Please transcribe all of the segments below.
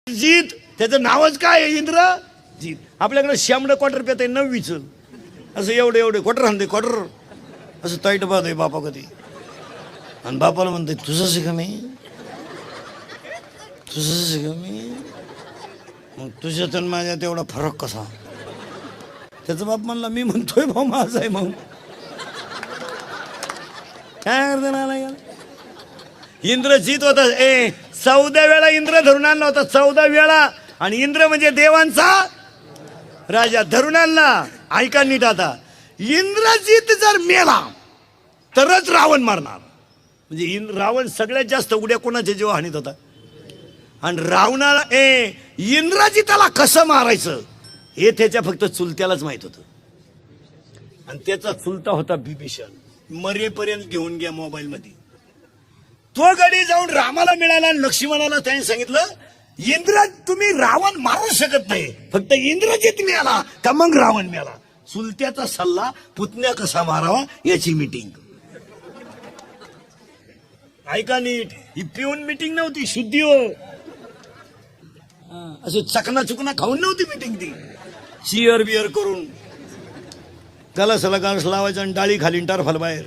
जीत त्याचं नावच काय आहे? इंद्रजीत. आपल्याकडे श्यामडं क्वार्टर पेत आहे 9वीच असं एवढे एवढे क्वार्टर आणते क्वार्टर असं ताईट पाहत आहे बापा कधी आणि बापाला म्हणते तुझं शिका मी तुझं शिका मी मग तुझ्यात आणि माझ्यात एवढा फरक कसा? त्याचा बाप म्हणला मी म्हणतोय भाऊ माझा आहे मग काय अर्थ नाही. इंद्रजीत होता 14 वेळा इंद्र धरून आणला होता 14 वेळा आणि इंद्र म्हणजे देवांचा राजा धरून आणला. ऐका नीट आता इंद्रजीत जर मेला तरच रावण मारणार म्हणजे रावण सगळ्यात जास्त उड्या कोणाच्या जीवा हानीत होता आणि रावणाला इंद्रजिताला कसं मारायचं हे त्याच्या फक्त चुलत्यालाच माहित होतं आणि त्याचा चुलता होता बिभीषण. मरेपर्यंत घेऊन घ्या मोबाईल मध्ये तो गडी जाऊन रामाला मिळाला आणि लक्ष्मणाला त्याने सांगितलं इंद्र तुम्ही रावण मारू शकत नाही फक्त इंद्रजित मिळाला का मग रावण मिळाला. चुलत्याचा सल्ला पुतण्या कसा मारावा याची मीटिंग. ऐका नीट ही पिऊन मीटिंग नव्हती शुद्धी हो असे चकना चुकना खाऊन नव्हती मीटिंग ती चिअर बिअर करून त्याला सलगास लावायचं आणि डाळी खाली टारफाल बाहेर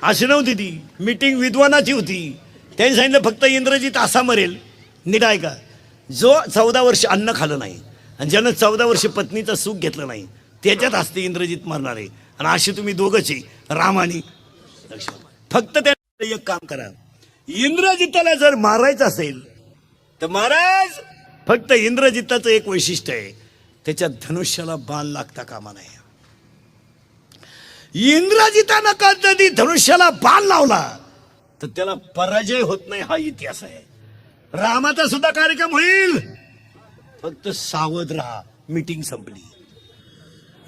अशी नव्हती ती मीटिंग विद्वानाची होती. त्यांनी सांगितलं फक्त इंद्रजित असा मरेल. नीट ऐका जो 14 वर्ष अन्न खाल्लं नाही आणि ज्यानं 14 वर्ष पत्नीचं सुख घेतलं नाही त्याच्यात असते इंद्रजित मरणार आहे. आणि असे तुम्ही दोघंच आहे राम आणि लक्ष्मण. फक्त त्या एक काम करा इंद्रजिताला जर मारायचं असेल तर महाराज फक्त इंद्रजिताचं एक वैशिष्ट्य आहे त्याच्या धनुष्याला बाण लागता कामा नये. इंद्रजितानं कधी धनुष्याला बाण लावला तर त्याला पराजय होत नाही हा इतिहास आहे. रामाचा सुद्धा कार्यक्रम होईल फक्त सावध राहा. मीटिंग संपली.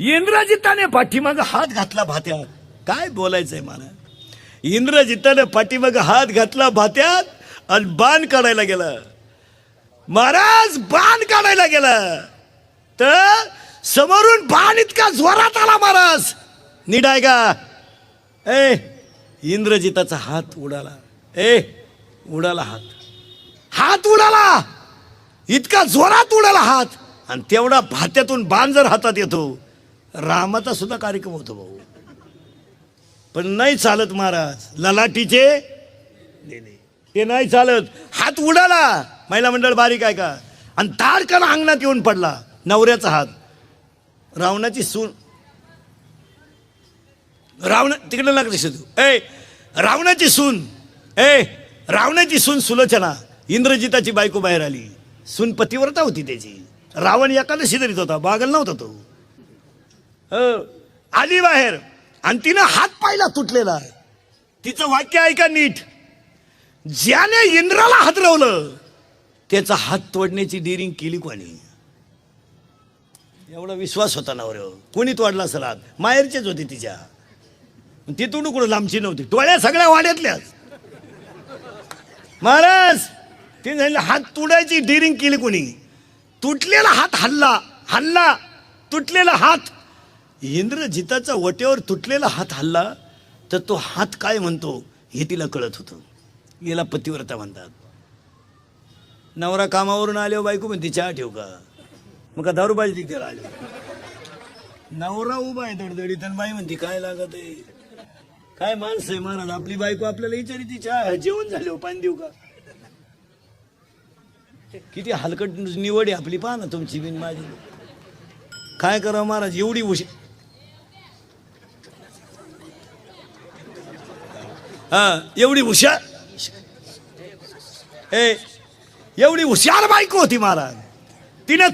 इंद्रजिताने पाठीमाग हात घातला भात्यात. काय बोलायचंय मला. इंद्रजिताने पाठीमाग हात घातला भात्यात आणि बाण काढायला गेला. महाराज बाण काढायला गेला तर समोरून बाण इतका जोरात आला महाराज. नीट आहे का इंद्रजिताचा हात उडाला. उडाला हात उडाला इतका जोरात उडाला हात आणि तेवढा भात्यातून बाण जर हातात येतो रामाचा सुद्धा कार्यक्रम होतो भाऊ. पण नाही चालत महाराज ललाटीचे ते नाही चालत. हात उडाला महिला मंडळ बारीक आहे का आणि ताडकन अंगणात येऊन पडला. नवऱ्याचा हात रावणाची सून रावण तिकडे लागते शोधू रावणाची सून सुलोचना इंद्रजिताची बायको बाहेर आली. सून पतिव्रता होती त्याची. रावण एकादशी धरीत होता बागल नव्हता तो. आली बाहेर आणि तिनं हात पाहिला तुटलेला. तिचं वाक्य ऐका नीट. ज्याने इंद्राला हातरवलं त्याचा हात तोडण्याची डिरिंग केली कोणी. एवढा विश्वास होता नवऱ्यावर. कोणी तोडला असेल हात. माहेरचेच होते तिच्या. तिथून कुठं लांबची नव्हती. टोळ्या सगळ्या वाड्यातल्याच. महाराज तिने सांगितलं हात तोडायची डिरिंग केली कोणी. तुटलेला हात हल्ला तुटलेला हात. इंद्रजिताचा वट्यावर तुटलेला हात हल्ला तर तो हात काय म्हणतो हे तिला कळत होतं. याला पतिव्रता म्हणतात. नवरा कामावरून आल्यावर बायको म्हणते चहा ठेव का मग का दारू पाहिजे तिला आले. नवरा उभा आहे दडदडीत आणि बाई म्हणते काय लागत आहे. काय माणसं आहे महाराज. आपली बायको आपल्याला विचारी ती चहा जेवण झाले हो पाणी देऊ का. किती हलकट निवड आहे आपली. पहा ना तुमची बिन माझी. काय करावं महाराज एवढी एवढी हुशार एवढी हुशार बायको होती महाराज. तिने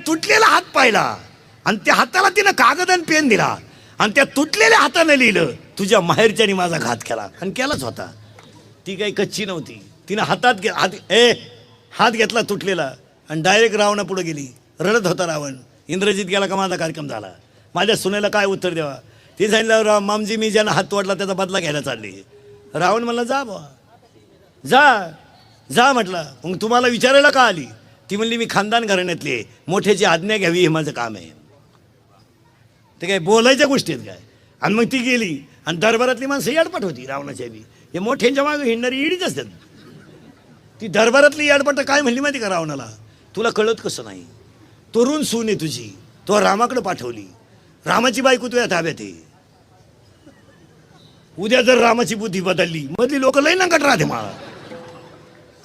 तुटलेला हात पाहिला आणि त्या हाताला तिनं कागद आणि पेन दिला आणि त्या तुटलेल्या हाताने लिहिलं तुझ्या माहेरच्यानी माझा घात केला आणि केलाच होता. ती काही कच्ची नव्हती. तिनं हात घेतला तुटलेला आणि डायरेक्ट रावणा पुढे गेली. रडत होता रावण. इंद्रजित गेला का माझा कार्यक्रम झाला. माझ्या सुनेला काय उत्तर द्यावा. ती सांगितलं मामजी मी ज्यानं हात तोडला त्याचा बदला घ्यायला चालली. रावण म्हणला जा बा जा म्हटलं. मग तुम्हाला विचारायला का आली. ती म्हणली मी खानदान घराण्यातली आहे. मोठ्याची आज्ञा घ्यावी हे माझं काम आहे. ते काय बोलायच्या गोष्टी आहेत काय. आणि मग ती गेली आणि दरबारातली माणसं याडपट होती रावणाच्या बी. हे मोठ्यांच्या मागे हिंडणारी इडीच असतात. ती दरबारातली याडपट काय म्हणली माहिती का रावणाला, तुला कळत कसं नाही, तरुण सून आहे तुझी, तो रामाकडे पाठवली, रामाची बायको तुझ्या ताब्यात आहे. उद्या जर रामाची बुद्धी बदलली, मधली लोक लई नंकट राहते मला.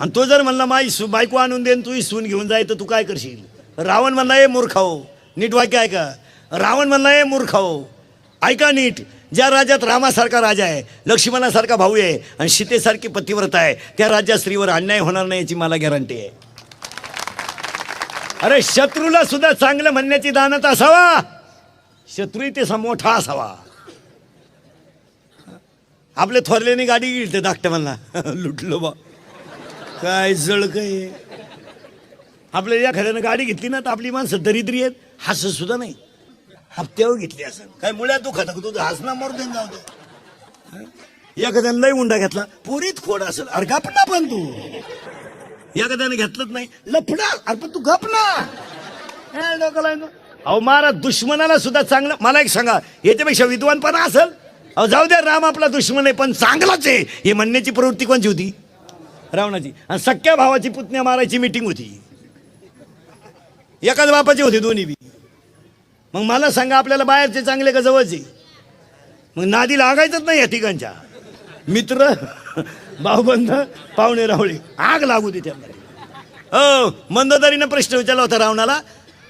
आणि तो जर म्हणला माझी बायको आणून देन तुझी सून घेऊन जाय, तर तू काय करशील? रावण म्हणला ए मूर्खाओ, नीट वाक्य ऐका. रावण म्हणला ए मूर्खाओ, ऐका नीट. ज्या राज्यात रामासारखा राजा आहे, लक्ष्मणासारखा भाऊ आहे आणि सीतेसारखी पतिव्रता आहे, त्या राज्यात स्त्रीवर अन्याय होणार नाही याची मला गॅरंटी आहे. अरे शत्रूला सुद्धा चांगलं म्हणण्याची दानत असावा, शत्रू ते मोठा असावा. आपले थोरल्याने गाडी गेली ते धाकट्या म्हणला लुटलो बा, काय जळ काय. आपल्या एखाद्यानं गाडी घेतली ना तर आपली माणसं दरिद्री आहेत, हसत सुद्धा नाही, हप्त्यावर घेतली असं काय मुळ्यात दुखत तुझं हसना मरून जाऊ दे. एखाद्यानं लय उंडा घेतला, पुरीत खोड असेल, अरे गप ना पण तू. एखाद्याने घेतलंच नाही, लफडा, अरे पण तू गप ना. अहो महाराज दुश्मनाला सुद्धा चांगलं, मला एक सांगा याच्यापेक्षा विद्वानपणा असेल? अहो जाऊ द्या, राम आपला दुश्मन आहे पण चांगलाच आहे हे म्हणण्याची प्रवृत्ती कोणची होती? रावणाची. आणि सख्या भावाची पुतण्या मारायची मीटिंग होती, एकाच बापाचे होते दोन्ही बी. मग मला सांगा आपल्याला बाहेरचे चांगले का जवळचे? मग नादी लागायचंच नाही या ठिकाणच्या. मित्र भाऊबंध पाहुणे रावळे आग लागू दे त्यामध्ये. हो मंदोदरीनं प्रश्न विचारला होता रावणाला,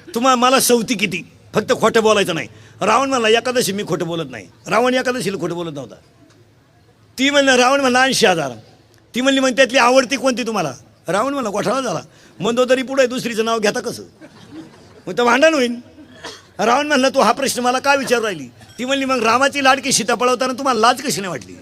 तुम्हाला मला सवती किती, फक्त खोटं बोलायचं नाही. रावण म्हणला एकादशी मी खोटं बोलत नाही. रावण एकादशीला खोटं बोलत नव्हता. ती म्हणलं, रावण म्हणला 80,000. ती म्हणली मग त्यातली आवडती कोणती तुम्हाला? रावण म्हणला घोटाळा झाला, मंदोदरी पुढे दुसरीचं नाव घेता कसं, मग तर भांडण होईल. रावण म्हणलं तू हा प्रश्न मला काय विचारू राहिली? ती म्हणली मग रामाची लाडकी सीता पळवताना तुम्हाला लाज कशी नाही वाटली?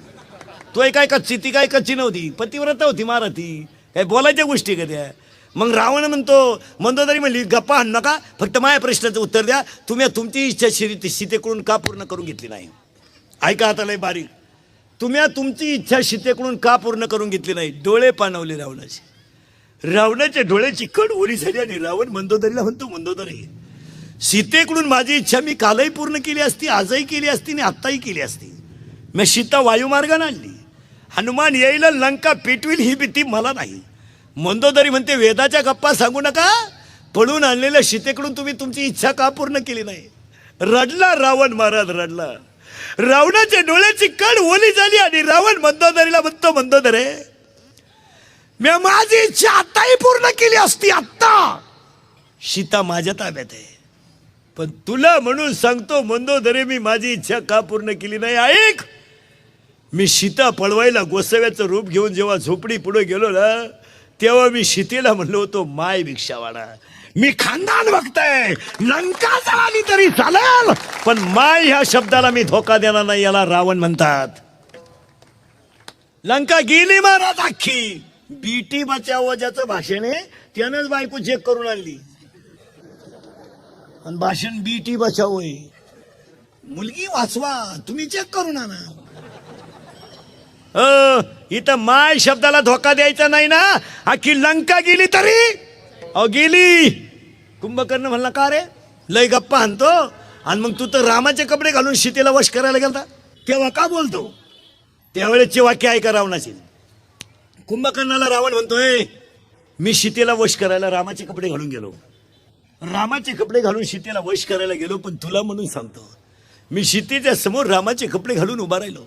तो काय कच्ची, ती काय कच्ची नव्हती, पतिव्रता होती मारती, काय बोलायच्या गोष्टी का त्या? मग रावण म्हणतो, मंदोदरी म्हणली गप्पा हाण नका, फक्त माझ्या प्रश्नाचं उत्तर द्या, तुम्ही तुमची इच्छा सीतेकडून का पूर्ण करून घेतली नाही? ऐका आता लय बारीक, तुम्ही तुमची इच्छा सीतेकडून का पूर्ण करून घेतली नाही? डोळे पाणवले रावणाचे, रावणाच्या डोळ्याची कड ओली झाली आणि रावण मंदोदरीला म्हणतो, मंदोदरी सीतेकडून माझी इच्छा मी कालही पूर्ण केली असती, आजही केली असती आणि आत्ताही केली असती. मी सीता वायुमार्गाने आणली, हनुमान येईल लंका पेटविल ही भीती मला नाही. मंदोदरी म्हणते वेदाच्या गप्पा सांगू नका, पळून आणलेल्या सीतेकडून तुम्ही तुमची इच्छा का पूर्ण केली नाही? रडला रावण महाराज, रडला. रावणाच्या डोळ्याची कड ओली झाली आणि रावण मंदोदरीला म्हणतो, मंदोदरे मी माझी इच्छा आत्ताही पूर्ण केली असती, आत्ता सीता माझ्या ताब्यात आहे, पण तुला म्हणून सांगतो मंदोदरे मी माझी इच्छा का पूर्ण केली नाही? ऐक, मी सीता पळवायला गोसाव्याचं रूप घेऊन जेव्हा झोपडी पुढे गेलो ना, तेव्हा मी सीतेला म्हणलो होतो माय भिक्षावाडा, मी खानदान बघताय, लंका जळाली तरी चालेल पण माय ह्या शब्दाला मी धोका देणार नाही. याला रावण म्हणतात. लंका गेली महाराज अख्खी. बीटी बचाव ज्याचं भाषण आहे त्यानंच बायको चेक करून आणली, आणि भाषण बीटी बचाव आहे. मुलगी वाचवा तुम्ही चेक करून आणा. इथं माय शब्दाला धोका द्यायचा नाही ना. अख्खी लंका गेली तरी अहो गेली. कुंभकर्ण म्हणला का रे लय गप्पा आणतो, आणि मग तू तर रामाचे कपडे घालून सीतेला वश करायला गेलता, तेव्हा का बोलतो? त्यावेळेचे वाक्य ऐका रावणाचे. कुंभकर्णाला रावण म्हणतोय मी सीतेला वश करायला रामाचे कपडे घालून गेलो, रामाचे कपडे घालून सीतेला वश करायला गेलो, पण तुला म्हणून सांगतो मी सीतेच्या समोर रामाचे कपडे घालून उभा राहिलो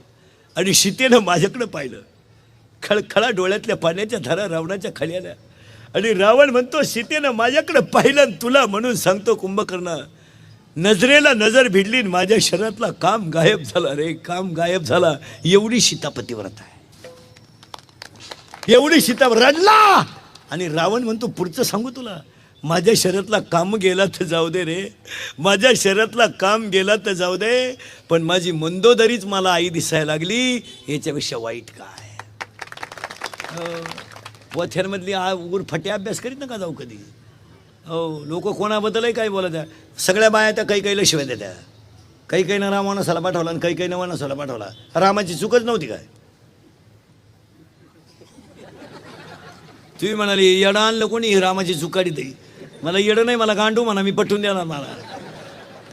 आणि सीतेनं माझ्याकडे पाहिलं. खळखळा डोळ्यातल्या पाण्याच्या धारा रावणाच्या खाली आल्या आणि रावण म्हणतो सीतेनं माझ्याकडे पाहिलं आणि तुला म्हणून सांगतो कुंभकर्ण नजरेला नजर भिडली, माझ्या शरीरातला काम गायब झाला रे, काम गायब झाला. एवढी सीता पतिव्रता आहे, एवढी सीता. रडला आणि रावण म्हणतो पुढचं सांगू तुला, माझ्या शरीरातला काम गेला तर जाऊ दे रे, माझ्या शरीरातला काम गेला तर जाऊ दे, पण माझी मंदोदरीच मला आई दिसायला लागली, याच्यापेक्षा वाईट काय? वथ्यांमधली फटे अभ्यास करीत नका जाऊ कधी. हो लोक कोणाबद्दलही काय बोलत आहे. सगळ्या बाया त्या काही काहीला शिवाय देत्या, काही काहीनं राम वनसाला पाठवला आणि काही काहीनं वनसाला पाठवला. रामाची चूकच नव्हती काय? तुम्ही म्हणाली येडं आणलं कोणी, रामाची चुकाडी दे. मला येडं नाही, मला गांडू म्हणा, मी पटवून देणार मला.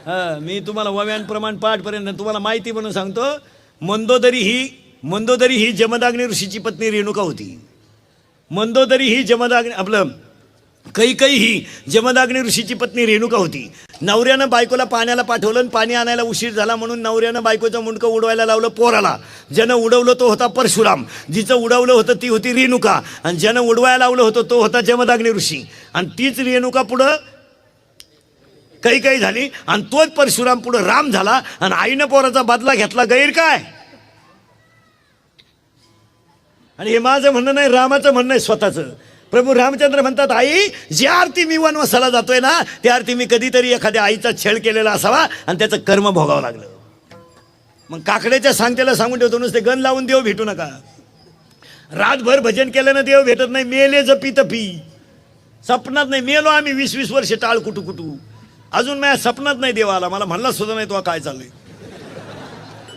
हां मी तुम्हाला वव्यान प्रमाण पाठपर्यंत तुम्हाला माहिती म्हणून सांगतो. मंदोदरी ही जमदाग्नी ऋषीची पत्नी रेणुका होती. मंदोदरी ही जमदाग्नी आपलं कैकई ही जमदाग्नी ऋषीची पत्नी रेणुका होती. नवऱ्यानं बायकोला पाण्याला पाठवलं आणि पाणी आणायला उशीर झाला म्हणून नवऱ्यानं बायकोचं मुंडकं उडवायला लावलं पोराला. ज्यानं उडवलं तो होता परशुराम, जिचं उडवलं होतं ती होती रेणुका, आणि ज्यानं उडवायला लावलं होतं तो होता जमदाग्नी ऋषी. आणि तीच रेणुका पुढं कैकई झाली आणि तोच परशुराम पुढं राम झाला. आणि आईनं पोराचा बदला घेतला. गैर काय? आणि हे माझं म्हणणं नाही, रामाचं म्हणणं आहे स्वतःचं. प्रभू रामचंद्र म्हणतात, आई जी आरती मी वनवासाला जातोय ना, त्या आरती मी कधीतरी एखाद्या आईचा छळ केलेला असावा आणि त्याचं कर्म भोगावं लागलं. मग काकड्याच्या सांगतेला सांगून ठेवतो, नुसते गण लावून देव भेटू नका. रातभर भजन केल्यानं देव भेटत नाही. मेले जपी तपी, सपनात नाही. मेलो आम्ही 20-20 वर्ष टाळ कुटू कुटू, अजून माझ्या सपनात नाही देव आला. मला म्हणला सुद्धा नाही तो काय चाललंय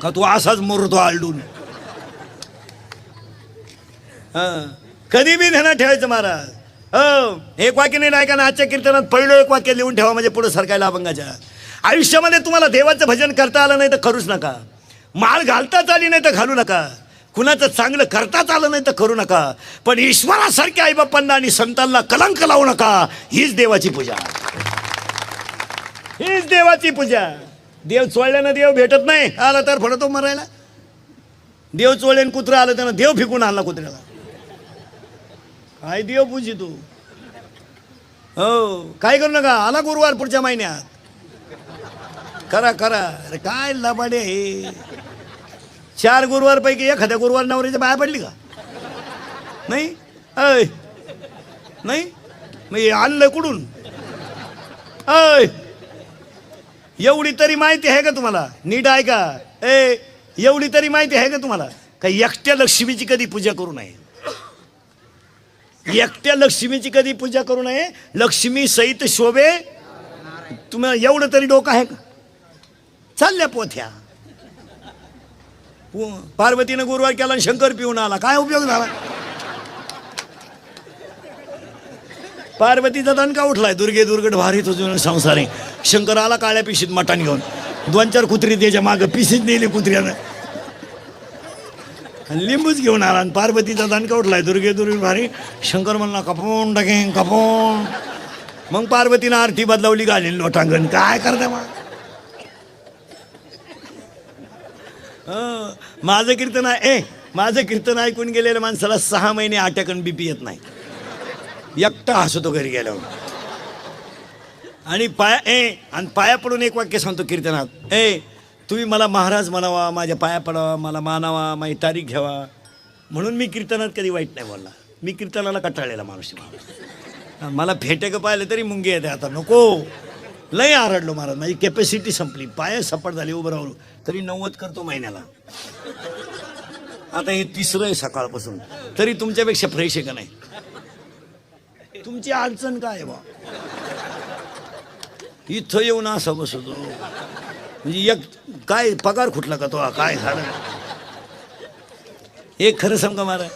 का, तू असाच मोरतो आलडून. कधी बी ध्यानात ठेवायचं महाराज. हो, एक वाक्य नाही ऐका ना, आजच्या कीर्तनात पहिलं एक वाक्य लिहून ठेवा, म्हणजे पुढे सरकायला अभंगाच्या. आयुष्यामध्ये तुम्हाला देवाचं भजन करता आलं नाही तर करूच नका. माळ घालताच आली नाही तर घालू नका. कुणाचं चांगलं करताच आलं नाही तर करू नका. पण ईश्वरासारख्या आईबापांना आणि संतांना कलंक लावू नका. हीच देवाची पूजा, हीच देवाची पूजा. देव चोळल्यानं देव भेटत नाही. आला तर फडतो मरायला. देव चोळल्यानं कुत्रा आलं त्यानं देव फिकून आणला कुत्र्याला. काय देव पूजी तू. हो, काय करू नका. आला गुरुवार पुढच्या महिन्यात करा करा. अरे काय लबाडे हे. 4 गुरुवार पैकी एखाद्या गुरुवार नवरीच्या बाया पडली का? नाही. अय नाही, मग आणलं कुठून? अय एवढी तरी माहिती आहे का तुम्हाला? नीट आहे का? एवढी तरी माहिती आहे का तुम्हाला? काही एकट्या लक्ष्मीची कधी पूजा करू नये. एकट्या लक्ष्मीची कधी पूजा करू नये. लक्ष्मी सहित शोभे. तुम्हाला एवढं तरी डोकं आहे का? चालल्या पोथ्या. पार्वतीनं गुरुवार केला आणि शंकर पिऊन आला, काय उपयोग झाला? पार्वतीचा दणका उठलाय. दुर्गे दुर्गट भारी तुझं संसारी. शंकर आला काळ्या पिशीत मटण घेऊन. 2-4 कुत्री त्याच्या मागं पिशीत नेली कुत्र्यानं. लिंबूच घेऊन आला आणि पार्वतीचा दणका उठलाय. दुर्गे दुर्गे भारी. शंकर म्हणला कपून टाकेन कपून. मग पार्वतीनं आरती बदलावली, घालीन लोटांगण. काय करते मग? माझं कीर्तन आहे. माझं कीर्तन ऐकून गेलेल्या माणसाला 6 महिने आट्याकन बीपी येत नाही. एकटा हसतो घरी गेल्यावर. आणि पाया पडून एक वाक्य सांगतो कीर्तनात. तुम्ही मला महाराज म्हणावा, माझ्या पाया पडावा, मला मानावा, माझी तारीख घ्यावा. म्हणून मी कीर्तनात कधी वाईट नाही बोलला. मी कीर्तनाला कंटाळलेला माणूस. मला फेटे का पाहिले तरी मुंगी येते. आता नको, लय आरडलो महाराज. माझी कॅपॅसिटी संपली. पाय सपाट झाले उभं राहून. तरी 90 करतो महिन्याला. आता हे 3रं आहे सकाळपासून. तरी तुमच्यापेक्षा फ्रेश आहे का नाही? तुमची अडचण काय बा? इथं येऊन असं बसतो म्हणजे एक काय पगार खुटला का तो? काय झालं? एक खरं सांगा महाराज,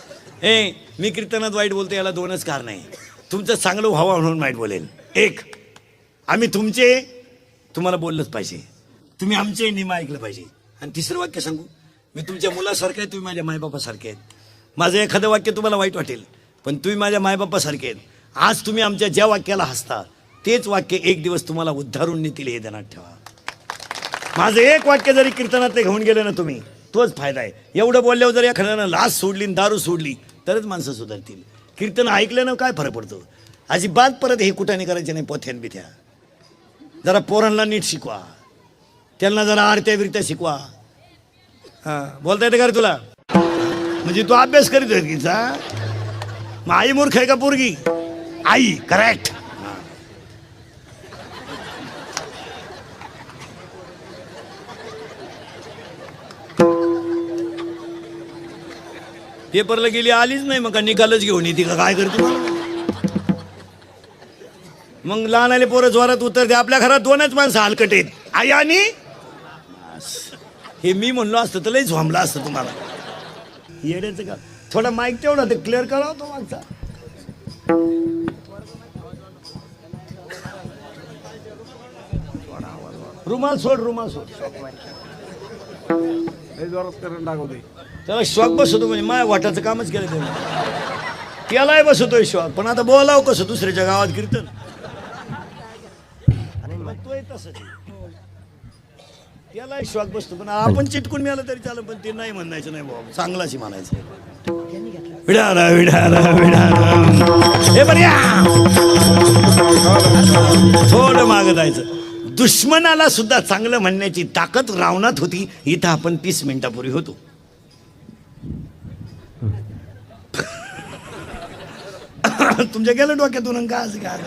मी कीर्तनात वाईट बोलतो याला 2च कारण आहे. तुमचं चांगलं व्हावं म्हणून वाईट बोलेल. एक, आम्ही तुमचे तुम्हाला बोललंच पाहिजे. तुम्ही आमचे नियम ऐकलं पाहिजे. आणि 3रं वाक्य सांगू, मी तुमच्या मुलासारखं आहे, तुम्ही माझ्या मायबापासारखे आहेत. माझं एखादं वाक्य तुम्हाला वाईट वाटेल, पण तुम्ही माझ्या मायबापासारखे आहेत. आज तुम्ही आमच्या ज्या वाक्याला हसता तेच वाक्य एक दिवस तुम्हाला उद्धारून नेतील, हे ध्यानात ठेवा. माझं एक वाक्य जरी कीर्तनातले घेऊन गेले ना तुम्ही, तोच फायदा आहे. एवढं बोलल्यावर जर एखाद्यानं लाच सोडली, दारू सोडली, तरच माणसं सुधारतील. कीर्तन ऐकल्यानं काय फरक पडतो? अजिबात परत हे कुठाने करायचे नाही. पोथ्यान बिथ्या जरा पोरांना नीट शिकवा. त्यांना जरा आरत्या बिरत्या शिकवा. बोलता येते का रे तुला? म्हणजे तू अभ्यास करीत आहे कीचा? मग आई मूर्ख आहे का पोरगी? आई करेक्ट. पेपरला गेली, आलीच नाही. मग का निकालच घेऊन येते का? काय करते? मग लहान आले पोरं जोरात उत्तर दे. आपल्या घरात 2च माणसं हलकट आहेत, आई आणि हे. मी म्हणलो असतं तर लई झोंबला असतं तुम्हाला. येड्याचं का? थोडा माईक तेवढा ते क्लिअर करा तो मागचा. रुमाल सोड, रुमाल सोड. त्याला शॉक बसतो म्हणजे माझ्या वाटाचं कामच केलं त्याने. त्यालाही बसवतोय शॉक, पण आता बोलाव कसं दुसऱ्याच्या गावात कीर्तन. मग तोही तसंच आहे. त्यालाही शॉक बसतो, पण आपण चिटकून मिळालं तरी चालेल, पण ते नाही म्हणायचं नाही बाबा, चांगलाच म्हणायचं. विडारा विडारा विडारा हे बऱ्या थोडं मागं जायचं. दुश्मनाला सुद्धा चांगलं म्हणण्याची ताकद रावणात होती. इथं आपण 30 मिनिटापूर्वी होतो. तुमच्या गेलं डोक्यातून का असं काय.